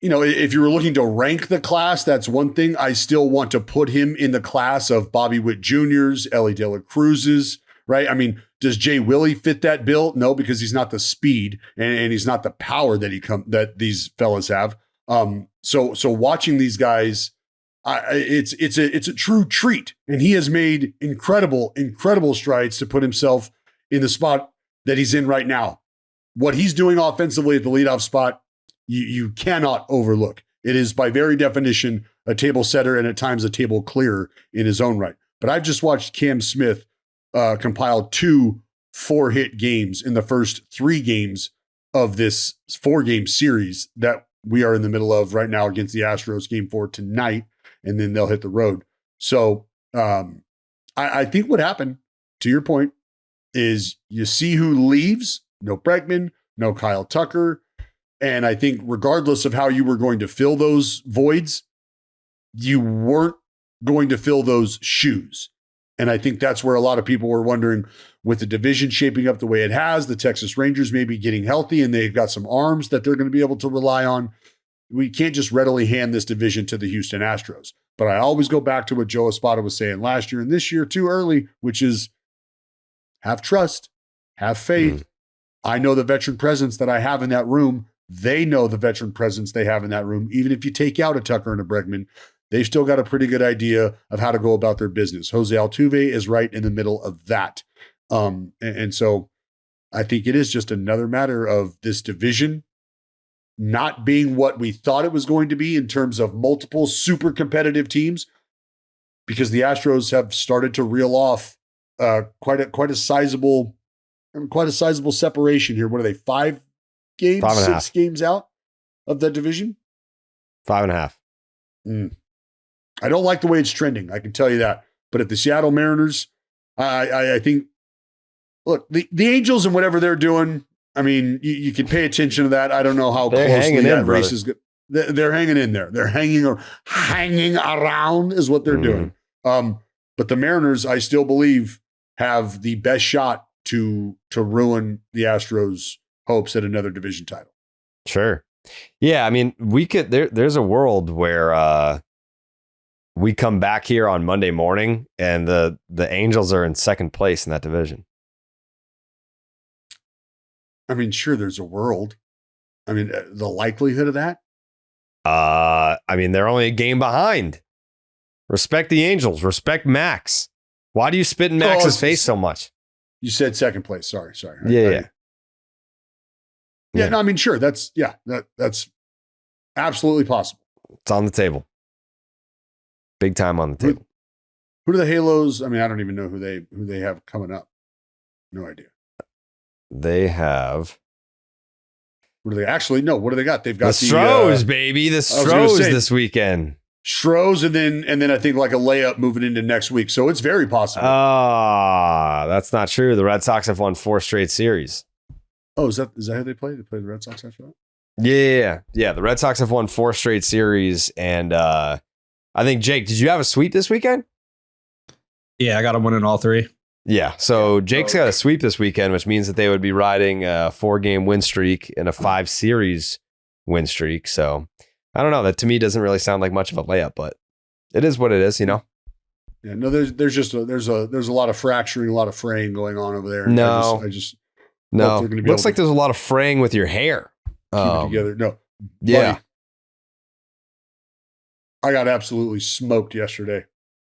B: if you were looking to rank the class, that's one thing. I still want to put him in the class of Bobby Witt Jr.'s, Ellie De La Cruz's, right? I mean, does Jay Willie fit that bill? No, because he's not the speed and he's not the power that these fellas have. So watching these guys, it's a true treat, and he has made incredible strides to put himself in the spot that he's in right now. What he's doing offensively at the leadoff spot, you cannot overlook. It is by very definition a table setter and at times a table clearer in his own right. But I've just watched Cam Smith compile 2 4-hit games in the first 3 games of this 4-game series that we are in the middle of right now against the Astros. Game 4 tonight, and then they'll hit the road. So I think what happened, to your point, is you see who leaves. No Bregman, no Kyle Tucker. And I think regardless of how you were going to fill those voids, you weren't going to fill those shoes. And I think that's where a lot of people were wondering, with the division shaping up the way it has, the Texas Rangers may be getting healthy and they've got some arms that they're going to be able to rely on. We can't just readily hand this division to the Houston Astros. But I always go back to what Joe Espada was saying last year and this year too early, which is have trust, have faith. I know the veteran presence that I have in that room. They know the veteran presence they have in that room. Even if you take out a Tucker and a Bregman, they've still got a pretty good idea of how to go about their business. Jose Altuve is right in the middle of that. And so I think it is just another matter of this division not being what we thought it was going to be in terms of multiple super competitive teams, because the Astros have started to reel off quite a sizable separation here. What are they, 5 games, 6 games out of that division?
A: 5.5.
B: I don't like the way it's trending. I can tell you that. But if the Seattle Mariners, I think, look, the Angels and whatever they're doing, I mean, you can pay attention to that. I don't know how closely that race is. They're hanging in there. They're hanging around is what they're doing. But the Mariners, I still believe, have the best shot to ruin the Astros' hopes at another division title.
A: Sure. Yeah, I mean, we could. There's a world where we come back here on Monday morning and the Angels are in second place in that division.
B: I mean, sure, there's a world. I mean, the likelihood of that?
A: I mean, they're only a game behind. Respect the Angels. Respect Max. Why do you spit in Max's face so much?
B: You said second place. Sorry.
A: Yeah.
B: No, I mean, sure. That's absolutely possible.
A: It's on the table. Big time on the table.
B: Who are the Halos? I mean, I don't even know who they have coming up. No idea.
A: They have.
B: What do they actually? No. What do they got? They've got
A: the Stros, baby. The Stros this weekend.
B: Stros, and then I think like a layup moving into next week. So it's very possible.
A: That's not true. The Red Sox have won 4 straight series.
B: Oh, is that how they play? They play the Red Sox after that?
A: Yeah. The Red Sox have won 4 straight series, and I think, Jake, did you have a sweep this weekend?
C: Yeah, I got to win in all 3.
A: Yeah, so Jake's got a sweep this weekend, which means that they would be riding a 4-game win streak and a 5-series win streak. So I don't know. That to me doesn't really sound like much of a layup, but it is what it is, you know.
B: Yeah, no, there's a lot of fracturing, a lot of fraying going on over there.
A: No,
B: I just
A: no. Looks like there's a lot of fraying with your hair.
B: Keep it together. No,
A: yeah.
B: Buddy, I got absolutely smoked yesterday.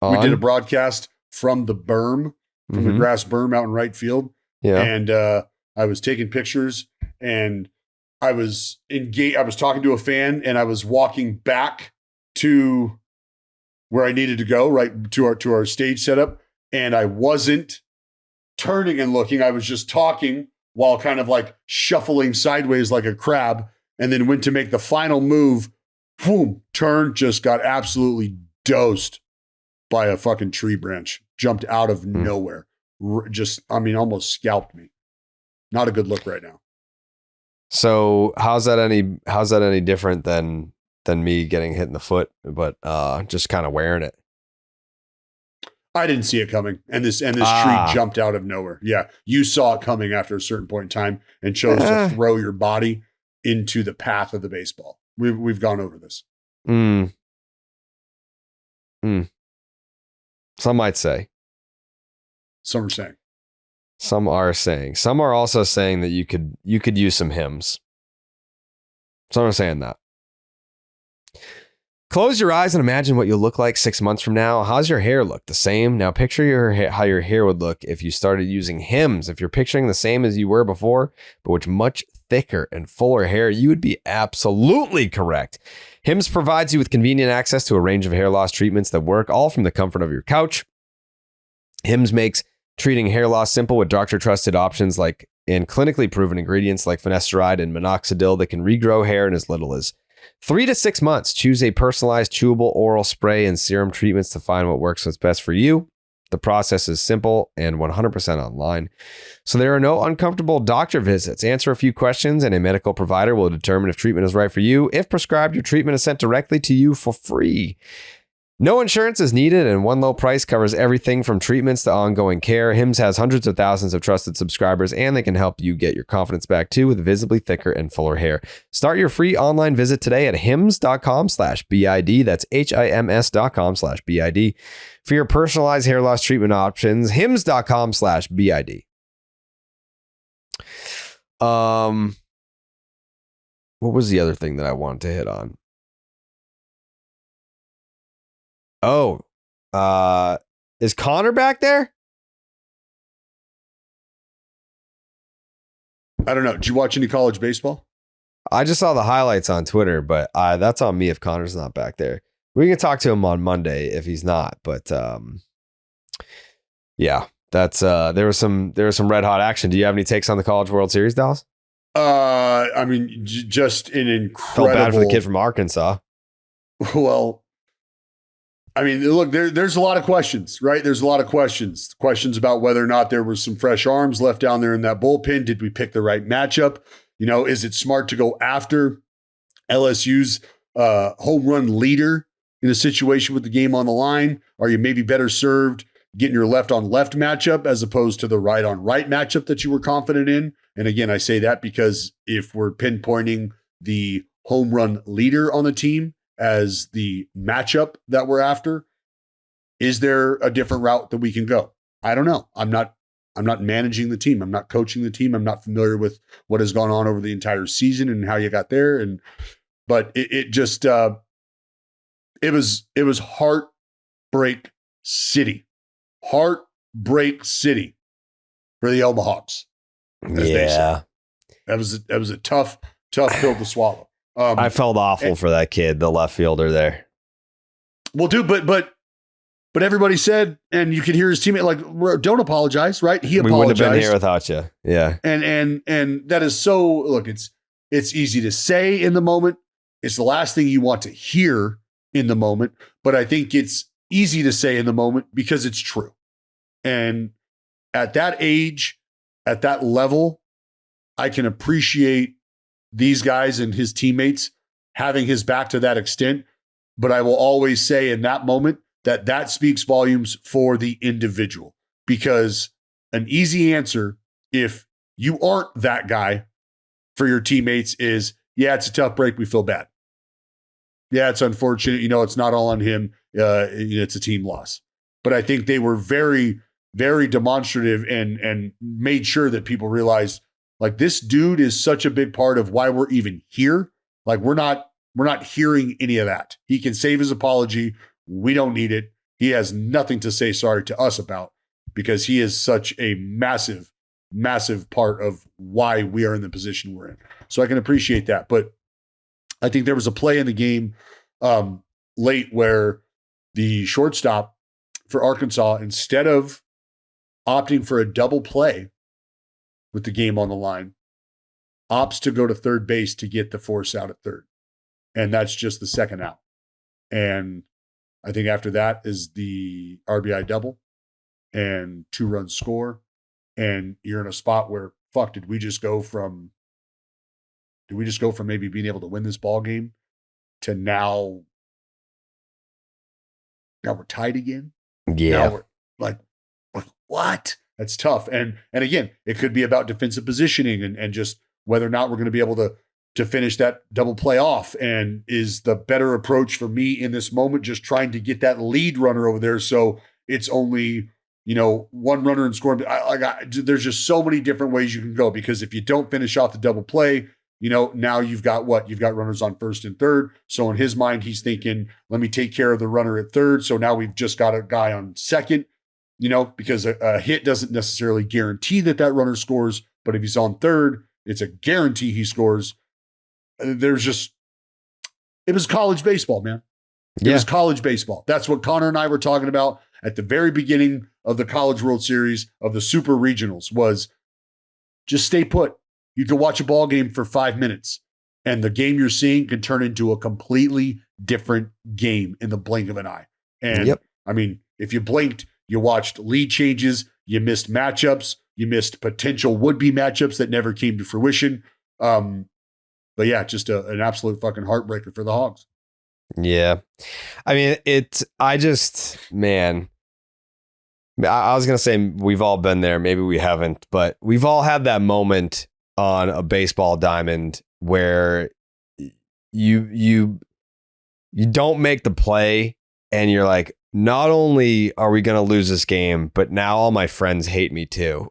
B: We did a broadcast from the berm. From the grass berm out in right field.
A: Yeah.
B: And I was taking pictures and I was engaged. I was talking to a fan and I was walking back to where I needed to go, right to our stage setup. And I wasn't turning and looking. I was just talking while kind of like shuffling sideways like a crab, and then went to make the final move. Boom, turn, just got absolutely dosed by a fucking tree branch. Jumped out of nowhere. Almost scalped me. Not a good look right now.
A: So how's that any different than me getting hit in the foot, but just kind of wearing it?
B: I didn't see it coming, and this tree jumped out of nowhere. Yeah, you saw it coming after a certain point in time and chose to throw your body into the path of the baseball. We've gone over this.
A: Some might say.
B: Some are saying.
A: Some are saying. Some are also saying that you could use some hymns. Some are saying that. Close your eyes and imagine what you'll look like 6 months from now. How's your hair look? The same? Now picture how your hair would look if you started using hymns. If you're picturing the same as you were before, but with much thicker and fuller hair, you would be absolutely correct. Hims provides you with convenient access to a range of hair loss treatments that work all from the comfort of your couch. Hims makes treating hair loss simple with doctor-trusted options like and clinically proven ingredients like finasteride and minoxidil that can regrow hair in as little as 3 to 6 months. Choose a personalized chewable oral spray and serum treatments to find what works what's best for you. The process is simple and 100% online. So there are no uncomfortable doctor visits. Answer a few questions and a medical provider will determine if treatment is right for you. If prescribed, your treatment is sent directly to you for free. No insurance is needed, and one low price covers everything from treatments to ongoing care. Hims has hundreds of thousands of trusted subscribers, and they can help you get your confidence back too with visibly thicker and fuller hair. Start your free online visit today at hims.com/BID. That's HIMS.com/BID. For your personalized hair loss treatment options, hims.com/BID. What was the other thing that I wanted to hit on? Oh, is Connor back there?
B: I don't know. Did you watch any college baseball?
A: I just saw the highlights on Twitter, but that's on me if Connor's not back there. We can talk to him on Monday if he's not, but yeah, that's there was some red hot action. Do you have any takes on the College World Series, Dallas?
B: I mean, just an incredible.
A: Felt bad for the kid from Arkansas.
B: Well, I mean, look, there's a lot of questions, right? There's a lot of questions. Questions about whether or not there was some fresh arms left down there in that bullpen. Did we pick the right matchup? You know, is it smart to go after LSU's home run leader in a situation with the game on the line? Are you maybe better served getting your left on left matchup as opposed to the right on right matchup that you were confident in? And again, I say that because if we're pinpointing the home run leader on the team as the matchup that we're after, is there a different route that we can go? I don't know. I'm not managing the team. I'm not coaching the team. I'm not familiar with what has gone on over the entire season and how you got there. But it just it was heartbreak city for the Elmahawks.
A: Yeah,
B: that was a tough pill to swallow.
A: I felt awful for that kid, the left fielder there.
B: Well, dude, but everybody said, and you could hear his teammate like, "Don't apologize," right? He apologized.
A: We wouldn't have been here without you. Yeah,
B: and that is so. Look, it's easy to say in the moment. It's the last thing you want to hear in the moment, but I think it's easy to say in the moment because it's true. And at that age, at that level, I can appreciate these guys and his teammates having his back to that extent. But I will always say in that moment that speaks volumes for the individual, because an easy answer, if you aren't that guy for your teammates, is, yeah, it's a tough break. We feel bad. Yeah, it's unfortunate. You know, it's not all on him. It's a team loss. But I think they were very, very demonstrative and made sure that people realized, like, this dude is such a big part of why we're even here. Like, we're not hearing any of that. He can save his apology. We don't need it. He has nothing to say sorry to us about, because he is such a massive, massive part of why we are in the position we're in. So I can appreciate that. But I think there was a play in the game late where the shortstop for Arkansas, instead of opting for a double play with the game on the line, opts to go to third base to get the force out at third. And that's just the second out. And I think after that is the RBI double and 2-run score. And you're in a spot where, did we just go from maybe being able to win this ball game to now we're tied again?
A: Yeah.
B: like what? That's tough. And again, it could be about defensive positioning and just whether or not we're going to be able to finish that double play off. And is the better approach for me in this moment just trying to get that lead runner over there so it's only, one runner and scoring. There's just so many different ways you can go, because if you don't finish off the double play, now you've got what? You've got runners on first and third. So in his mind, he's thinking, let me take care of the runner at third. So now we've just got a guy on second, because a hit doesn't necessarily guarantee that runner scores. But if he's on third, it's a guarantee he scores. It was college baseball, man. It was college baseball. That's what Connor and I were talking about at the very beginning of the College World Series, of the Super Regionals, was just stay put. You can watch a ball game for 5 minutes, and the game you're seeing can turn into a completely different game in the blink of an eye. And I mean, if you blinked, you watched lead changes, you missed matchups, you missed potential would-be matchups that never came to fruition. But yeah, just an absolute fucking heartbreaker for the Hogs.
A: Yeah. I mean, I was going to say we've all been there. Maybe we haven't, but we've all had that moment on a baseball diamond where you don't make the play and you're like, not only are we going to lose this game, but now all my friends hate me too.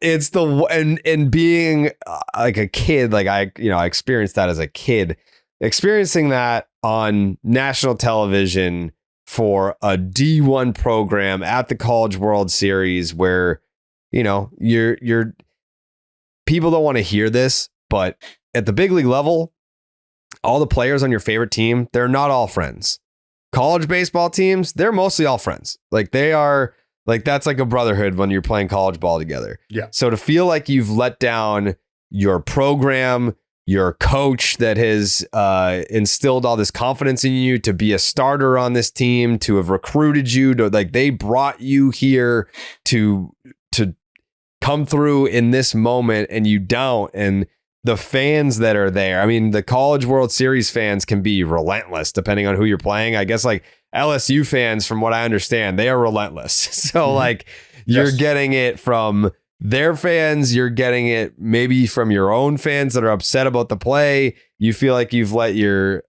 A: It's and being like a kid, I experienced that as a kid, experiencing that on national television for a D1 program at the College World Series, where, you're people don't want to hear this, but at the big league level, all the players on your favorite team, they're not all friends. College baseball teams, they're mostly all friends. They are that's like a brotherhood when you're playing college ball together.
B: Yeah.
A: So to feel like you've let down your program, your coach that has instilled all this confidence in you to be a starter on this team, to have recruited you to they brought you here to come through in this moment, and you don't. And the fans that are there, I mean, the College World Series fans can be relentless depending on who you're playing. I guess LSU fans, from what I understand, they are relentless. So you're getting it from their fans, you're getting it maybe from your own fans that are upset about the play. You feel like you've let your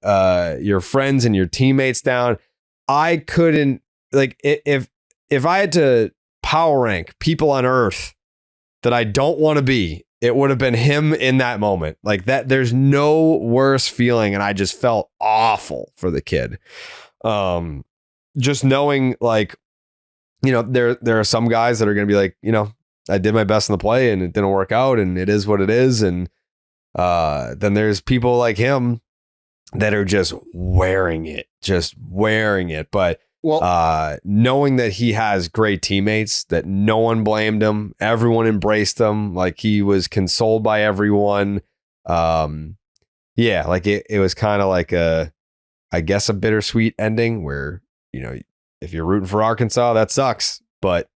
A: friends and your teammates down. I couldn't, if I had to power rank people on earth that I don't want to be, it would have been him in that moment. That, there's no worse feeling. And I just felt awful for the kid. Just knowing there are some guys that are going to be like, I did my best in the play and it didn't work out, and it is what it is. And then there's people like him that are just wearing it. But knowing that he has great teammates, that no one blamed him, everyone embraced him, he was consoled by everyone. It was kind of like a bittersweet ending where, if you're rooting for Arkansas, that sucks. But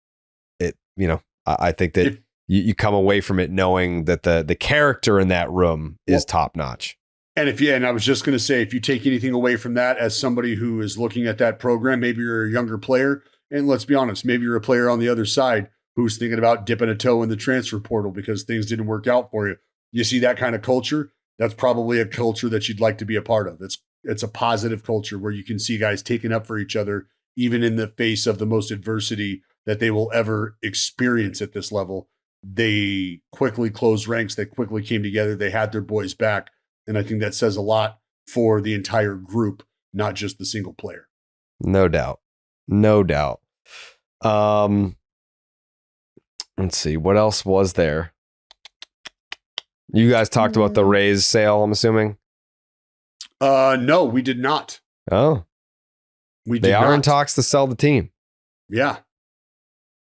A: I think that you come away from it knowing that the character in that room is top notch.
B: And I was just going to say, if you take anything away from that as somebody who is looking at that program, maybe you're a younger player, and let's be honest, maybe you're a player on the other side who's thinking about dipping a toe in the transfer portal because things didn't work out for you. You see that kind of culture, that's probably a culture that you'd like to be a part of. It's a positive culture where you can see guys taking up for each other, even in the face of the most adversity that they will ever experience at this level. They quickly closed ranks. They quickly came together. They had their boys back. And I think that says a lot for the entire group, not just the single player.
A: No doubt. Let's see. What else was there? You guys talked about the Rays sale, I'm assuming?
B: No, we did not.
A: Oh. They are in talks to sell the team.
B: Yeah.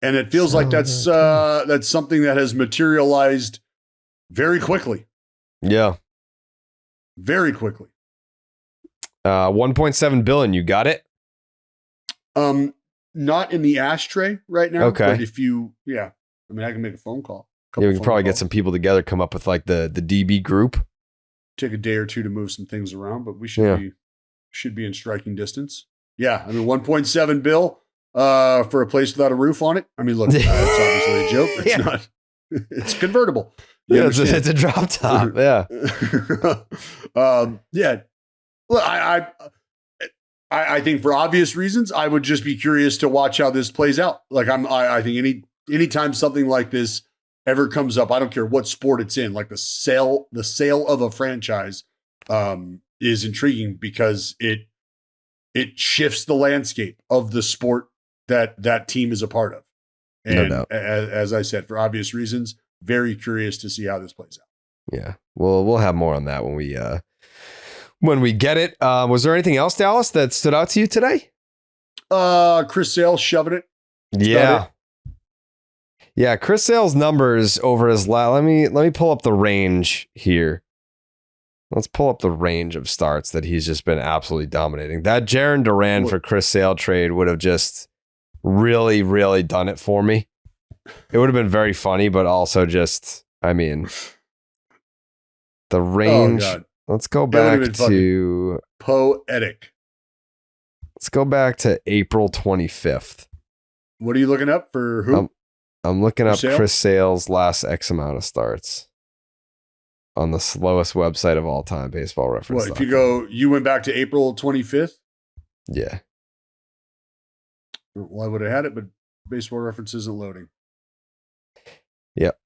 B: And it feels like that's something that has materialized very quickly.
A: Yeah.
B: Very quickly.
A: 1.7 billion. You got it?
B: Not in the ashtray right now.
A: Okay.
B: But I can make a phone call.
A: We can probably get some people together, come up with the DB group.
B: Take a day or two to move some things around, but we should be in striking distance. Yeah. 1.7 bill. for a place without a roof on it. I mean, look, it's obviously a joke. It's
A: Yeah.
B: not. It's convertible. You
A: Yeah, it's
B: understand?
A: a drop top. Yeah.
B: Yeah. Look, I think for obvious reasons, I would just be curious to watch how this plays out. Like I think anytime something like this ever comes up, I don't care what sport it's in, like the sale of a franchise is intriguing because it shifts the landscape of the sport that team is a part of. And
A: No doubt.
B: as I said, for obvious reasons, very curious to see how this plays out.
A: Yeah. We'll have more on that when we get it. Was there anything else, Dallas, that stood out to you today?
B: Chris Sale shoving it.
A: Yeah. Yeah, Chris Sale's numbers over his let me pull up the range here. Let's pull up the range of starts that he's just been absolutely dominating. That Jaron Duran for Chris Sale trade would have just really, really done it for me. It would have been very funny, but also just, I mean, the range.
B: Oh, God.
A: Let's go
B: It would have
A: back
B: been fucking
A: to
B: poetic.
A: let's go back to April 25th.
B: What are you looking up for? Who?
A: I'm looking up
B: Sale?
A: Chris Sale's last X amount of starts on the slowest website of all time, Baseball Reference.
B: What, if you went back to April 25th?
A: Yeah.
B: Well, I would have had it, but Baseball Reference isn't loading.
A: Yep.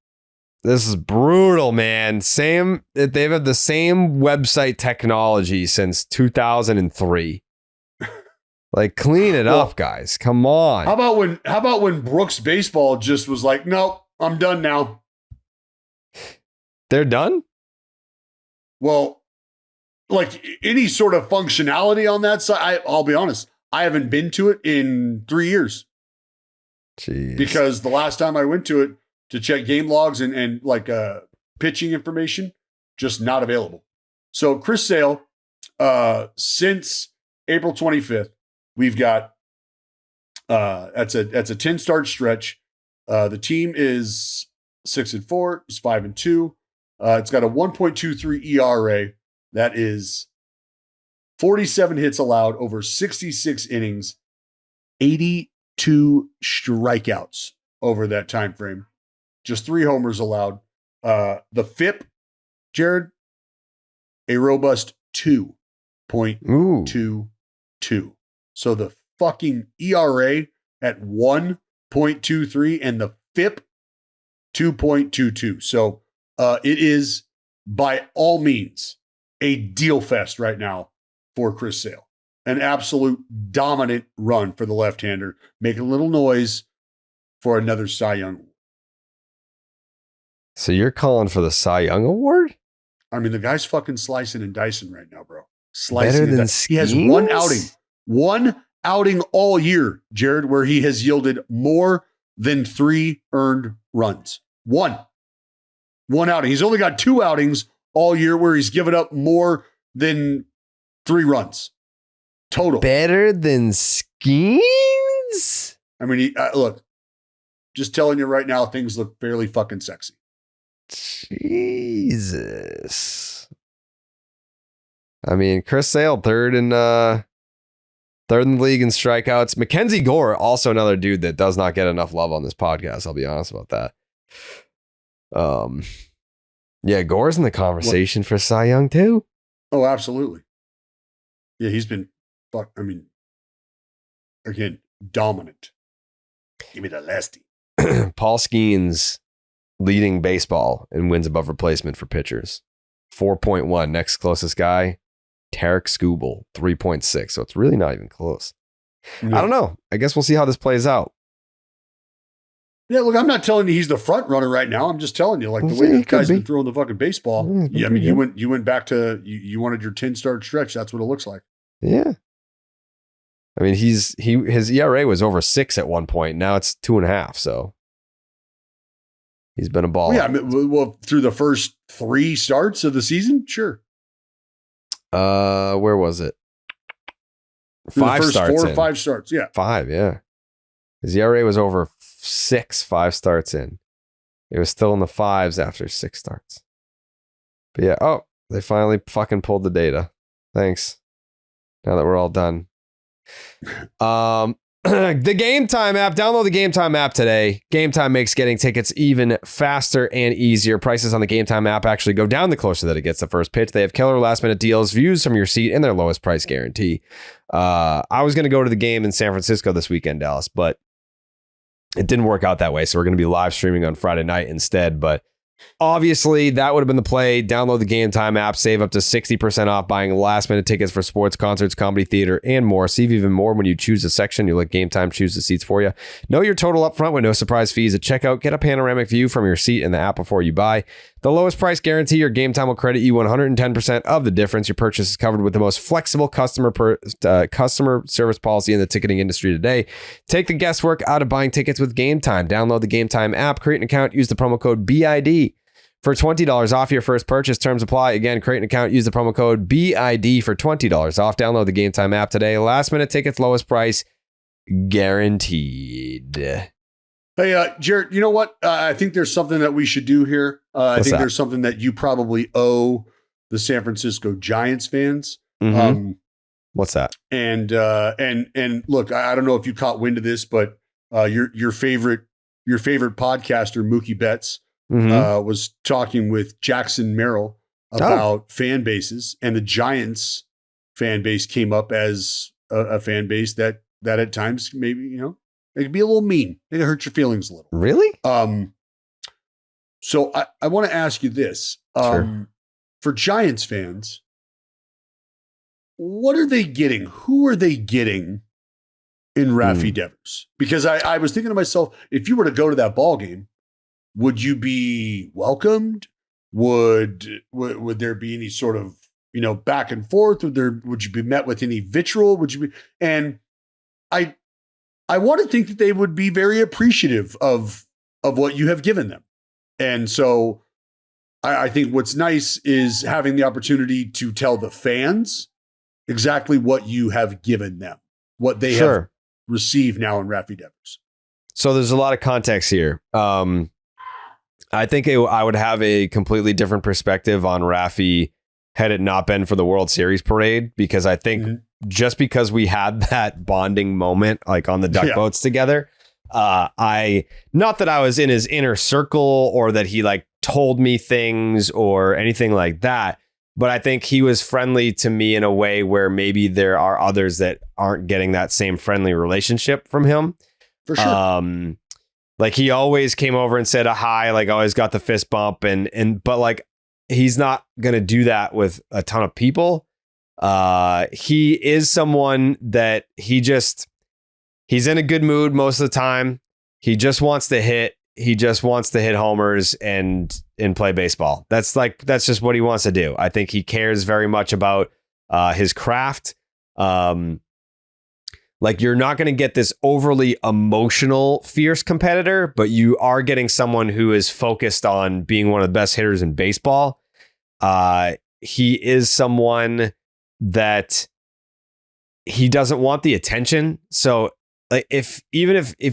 A: This is brutal, man. They've had the same website technology since 2003. Like, clean it up, guys. Come on.
B: How about when Brooks Baseball just was like, nope, I'm done now.
A: They're done?
B: Well, like any sort of functionality on that side, I'll be honest, I haven't been to it in 3 years.
A: Jeez.
B: Because the last time I went to it to check game logs and like pitching information, just not available. So Chris Sale, since April 25th, we've got that's a 10-start stretch. The team is 6-4. It's 5-2. It's got a 1.23 ERA. That is 47 hits allowed over 66 innings, 82 strikeouts over that time frame. Just 3 homers allowed. The FIP, Jared, a robust 2.22. So the fucking ERA at 1.23 and the FIP 2.22. So it is by all means a deal fest right now for Chris Sale. An absolute dominant run for the left-hander, making a little noise for another Cy Young.
A: So you're calling for the Cy Young Award?
B: I mean, the guy's fucking slicing and dicing right now, bro.
A: Better than
B: He has one outing all year, Jared, where he has yielded more than 3 earned runs. One outing. He's only got 2 outings all year where he's given up more than 3 runs total.
A: Better than Skeens?
B: I mean, look, just telling you right now, things look fairly fucking sexy.
A: Jesus. I mean, Chris Sale, third in the league in strikeouts. Mackenzie Gore, also another dude that does not get enough love on this podcast. I'll be honest about that. Yeah, Gore's in the conversation for Cy Young too.
B: Oh, absolutely. Yeah, he's been again, dominant. Give me the lasty.
A: Paul Skeens leading baseball in wins above replacement for pitchers. 4.1. Next closest guy, Tarek Skubal, 3.6. So it's really not even close.
B: No.
A: I don't know. I guess we'll see how this plays out.
B: Yeah, look, I'm not telling you he's the front runner right now. I'm just telling you, like, the way
A: He
B: this guy's
A: could be.
B: been throwing the fucking baseball. Yeah, I mean, you went back to you wanted your 10-start stretch. That's what it looks like.
A: Yeah. I mean, his ERA was over 6 at one point. Now it's 2.5. So he's been a baller.
B: Well, yeah, I mean, well, through the first 3 starts of the season, sure.
A: Where was it?
B: Through
A: 5
B: the first
A: starts
B: 4 or
A: in.
B: 5 starts, yeah.
A: 5, yeah. His ERA was over 6, 5 starts in. It was still in the 5s after 6 starts. But yeah, they finally fucking pulled the data. Thanks. Now that we're all done. The Game Time app. Download the Game Time app today. Game Time makes getting tickets even faster and easier. Prices on the Game Time app actually go down the closer that it gets the first pitch. They have killer last minute deals, views from your seat, and their lowest price guarantee. I was going to go to the game in San Francisco this weekend, Dallas, but it didn't work out that way. So we're going to be live streaming on Friday night instead. But obviously, that would have been the play. Download the Game Time app. Save up to 60% off buying last-minute tickets for sports, concerts, comedy, theater, and more. Save even more when you choose a section. You let Game Time choose the seats for you. Know your total up front with no surprise fees at checkout. Get a panoramic view from your seat in the app before you buy. The lowest price guarantee, your Game Time will credit you 110% of the difference. Your purchase is covered with the most flexible customer service policy in the ticketing industry today. Take the guesswork out of buying tickets with Game Time. Download the Game Time app, create an account, use the promo code BID for $20 off your first purchase. Terms apply. Again, create an account, use the promo code BID for $20 off. Download the Game Time app today. Last minute tickets, lowest price guaranteed.
B: Hey, Jared, you know what? I think there's something that we should do here. I think there's something that you probably owe the San Francisco Giants fans.
A: Mm-hmm. What's that?
B: And look, I don't know if you caught wind of this, but your favorite podcaster, Mookie Betts, was talking with Jackson Merrill about fan bases, and the Giants fan base came up as a fan base that at times maybe, it could be a little mean. It could hurt your feelings a little.
A: Really?
B: So I want to ask you this.
A: Sure.
B: For Giants fans, what are they getting? Who are they getting in Rafi Devers? Because I was thinking to myself, if you were to go to that ball game, would you be welcomed? Would there be any sort of, back and forth? Would you be met with any vitriol? And I want to think that they would be very appreciative of what you have given them. And so I think what's nice is having the opportunity to tell the fans exactly what you have given them, what they have received now in Rafi Devers.
A: So there's a lot of context here. I think I would have a completely different perspective on Rafi had it not been for the World Series parade, because I think just because we had that bonding moment, like on the duck boats together, not that I was in his inner circle or that he like told me things or anything like that, but I think he was friendly to me in a way where maybe there are others that aren't getting that same friendly relationship from him.
B: For sure.
A: Like he always came over and said a hi, like always got the fist bump but like he's not going to do that with a ton of people. He is someone that he's in a good mood most of the time. He just wants to hit. He just wants to hit homers and play baseball. That's just what he wants to do. I think he cares very much about his craft. Like you're not going to get this overly emotional, fierce competitor, but you are getting someone who is focused on being one of the best hitters in baseball. He is someone that he doesn't want the attention. So like if he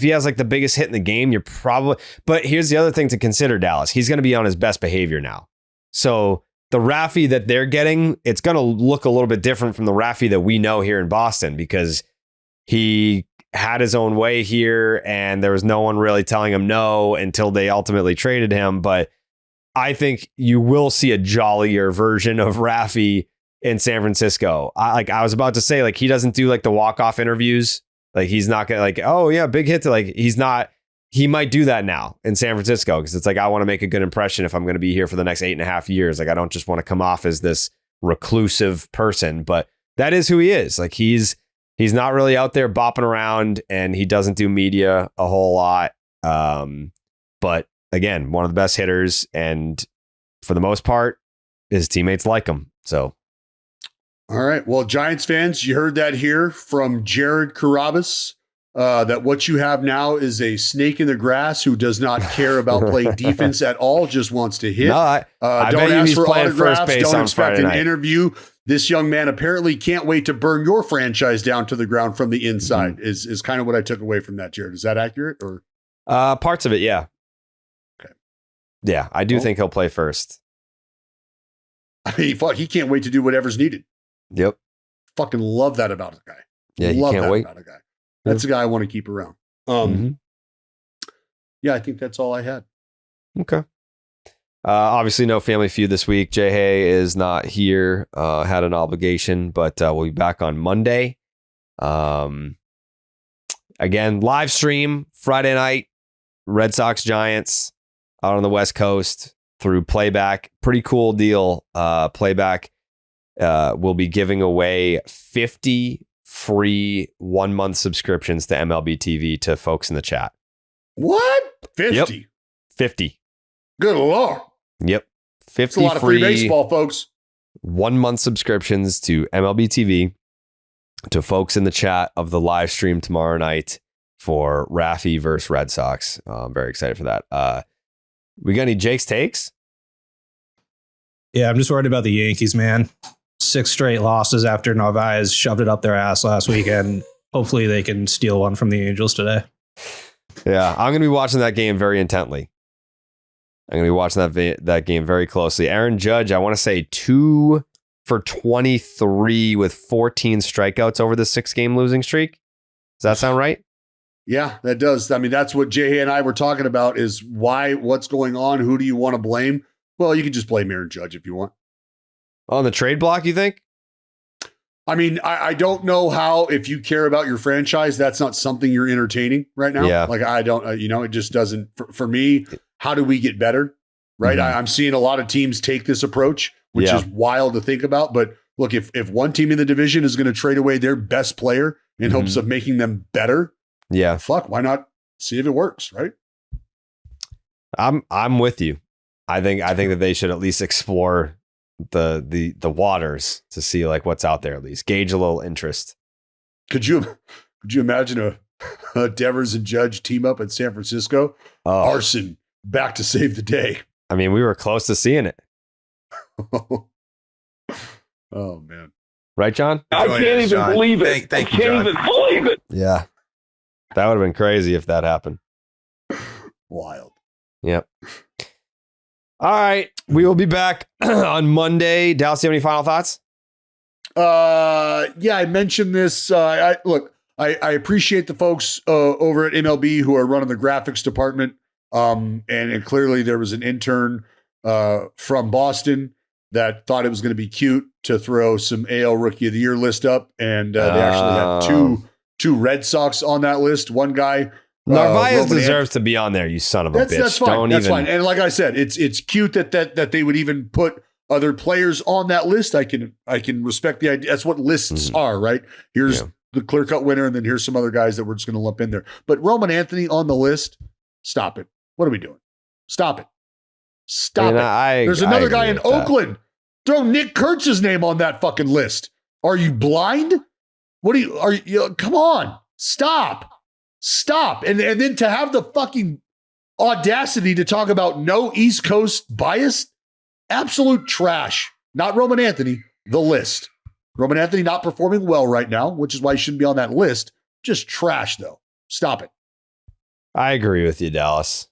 A: has like the biggest hit in the game, you're probably, but here's the other thing to consider, Dallas. He's going to be on his best behavior now. So the Rafi that they're getting, it's going to look a little bit different from the Rafi that we know here in Boston, because he had his own way here and there was no one really telling him no until they ultimately traded him. But I think you will see a jollier version of Rafi in San Francisco. I was about to say, like, he doesn't do like the walk-off interviews. Like he's not gonna like, oh yeah, big hit. Like he's not, he might do that now in San Francisco. Cause it's like, I want to make a good impression if I'm going to be here for the next 8.5 years. Like, I don't just want to come off as this reclusive person, but that is who he is. Like he's not really out there bopping around and he doesn't do media a whole lot. But again, one of the best hitters. And for the most part, his teammates like him. So.
B: All right. Well, Giants fans, you heard that here from Jared Carrabis, that what you have now is a snake in the grass who does not care about playing defense at all, just wants to hit.
A: No, I
B: don't
A: bet
B: ask
A: he's
B: for
A: playing first
B: autographs,
A: base
B: don't
A: on
B: expect
A: Friday
B: an
A: night.
B: interview. This young man apparently can't wait to burn your franchise down to the ground from the inside, is kind of what I took away from that, Jared. Is that accurate? Or
A: parts of it, yeah.
B: Okay.
A: Yeah, I do think he'll play first.
B: I mean, fuck, he can't wait to do whatever's needed.
A: Yep.
B: Fucking love that about a guy.
A: Yeah,
B: love
A: he can't
B: that
A: wait.
B: about a guy. That's the guy I want to keep around. Yeah, I think that's all I had.
A: Okay. Obviously, no Family Feud this week. Jay Hay is not here. Had an obligation, but we'll be back on Monday. Again, live stream Friday night. Red Sox Giants out on the West Coast through Playback. Pretty cool deal. Playback will be giving away 50 free 1-month subscriptions to MLB TV to folks in the chat.
B: What? 50?
A: Yep. 50.
B: Good Lord.
A: Yep. 50
B: That's a lot of free baseball, folks.
A: 1-month subscriptions to MLB TV to folks in the chat of the live stream tomorrow night for Raffy versus Red Sox. I'm very excited for that. We got any Jake's takes?
C: Yeah, I'm just worried about the Yankees, man. 6 straight losses after Narvaez shoved it up their ass last weekend. Hopefully they can steal one from the Angels today.
A: Yeah, I'm going to be watching that game very intently. I'm going to be watching that game very closely. Aaron Judge, I want to say 2 for 23 with 14 strikeouts over the 6-game losing streak. Does that sound right?
B: Yeah, that does. I mean, that's what Jay and I were talking about is what's going on? Who do you want to blame? Well, you can just blame Aaron Judge if you want.
A: On the trade block, you think?
B: I mean, I don't know how, if you care about your franchise, that's not something you're entertaining right now.
A: Yeah.
B: Like, I don't, it just doesn't, for me, how do we get better? Right.
A: Mm-hmm.
B: I'm seeing a lot of teams take this approach, which is wild to think about. But look, if one team in the division is going to trade away their best player in hopes of making them better, why not see if it works? Right.
A: I'm with you. I think that they should at least explore the waters to see like what's out there, at least gauge a little interest.
B: Could you imagine a Devers and Judge team up in San Francisco? Arson back to save the day.
A: I mean, we were close to seeing it.
B: Oh man.
A: Right, John?
D: I can't even believe it.
E: Thank you,
D: I can't
E: John.
D: even believe it.
A: Yeah. That would have been crazy if that happened.
B: Wild.
A: Yep. All right. We will be back on Monday. Dallas, do you have any final thoughts?
B: Yeah, I mentioned this. I appreciate the folks over at MLB who are running the graphics department. And clearly there was an intern from Boston that thought it was going to be cute to throw some AL Rookie of the Year list up. And they actually had two Red Sox on that list. One guy,
A: Narvaez deserves to be on there, you son of a bitch.
B: That's fine. That's fine. And like I said, it's cute that they would even put other players on that list. I can respect the idea. That's what lists are, right? Here's the clear-cut winner, and then here's some other guys that we're just going to lump in there. But Roman Anthony on the list, stop it. What are we doing? Stop it. Stop it. There's another guy in Oakland. Throw Nick Kurtz's name on that fucking list. Are you blind? Come on. Stop. And then to have the fucking audacity to talk about no East Coast bias, absolute trash. Not Roman Anthony, the list. Roman Anthony not performing well right now, which is why he shouldn't be on that list. Just trash, though. Stop it.
A: I agree with you, Dallas.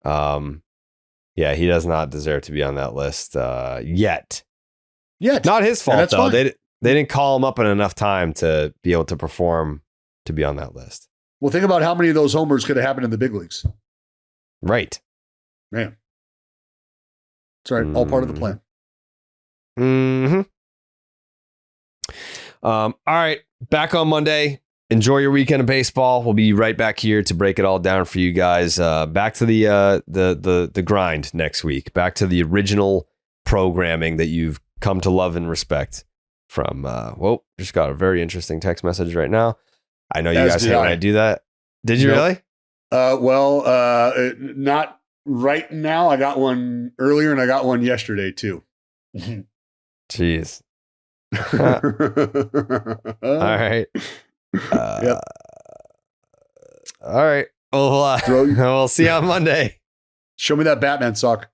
A: Yeah, he does not deserve to be on that list yet. Not his fault, though. Fine. They didn't call him up in enough time to be able to perform to be on that list.
B: Well, think about how many of those homers could have happened in the big leagues.
A: Right.
B: Man. It's all right. All part of the plan.
A: Mm-hmm. All right. Back on Monday. Enjoy your weekend of baseball. We'll be right back here to break it all down for you guys. Back to the grind next week. Back to the original programming that you've come to love and respect from. Just got a very interesting text message right now. I know you guys hate when I do that. Did you really?
B: Not right now. I got one earlier and I got one yesterday too.
A: Jeez. All right.
B: Yep.
A: All right. We'll see you on Monday.
B: Show me that Batman sock.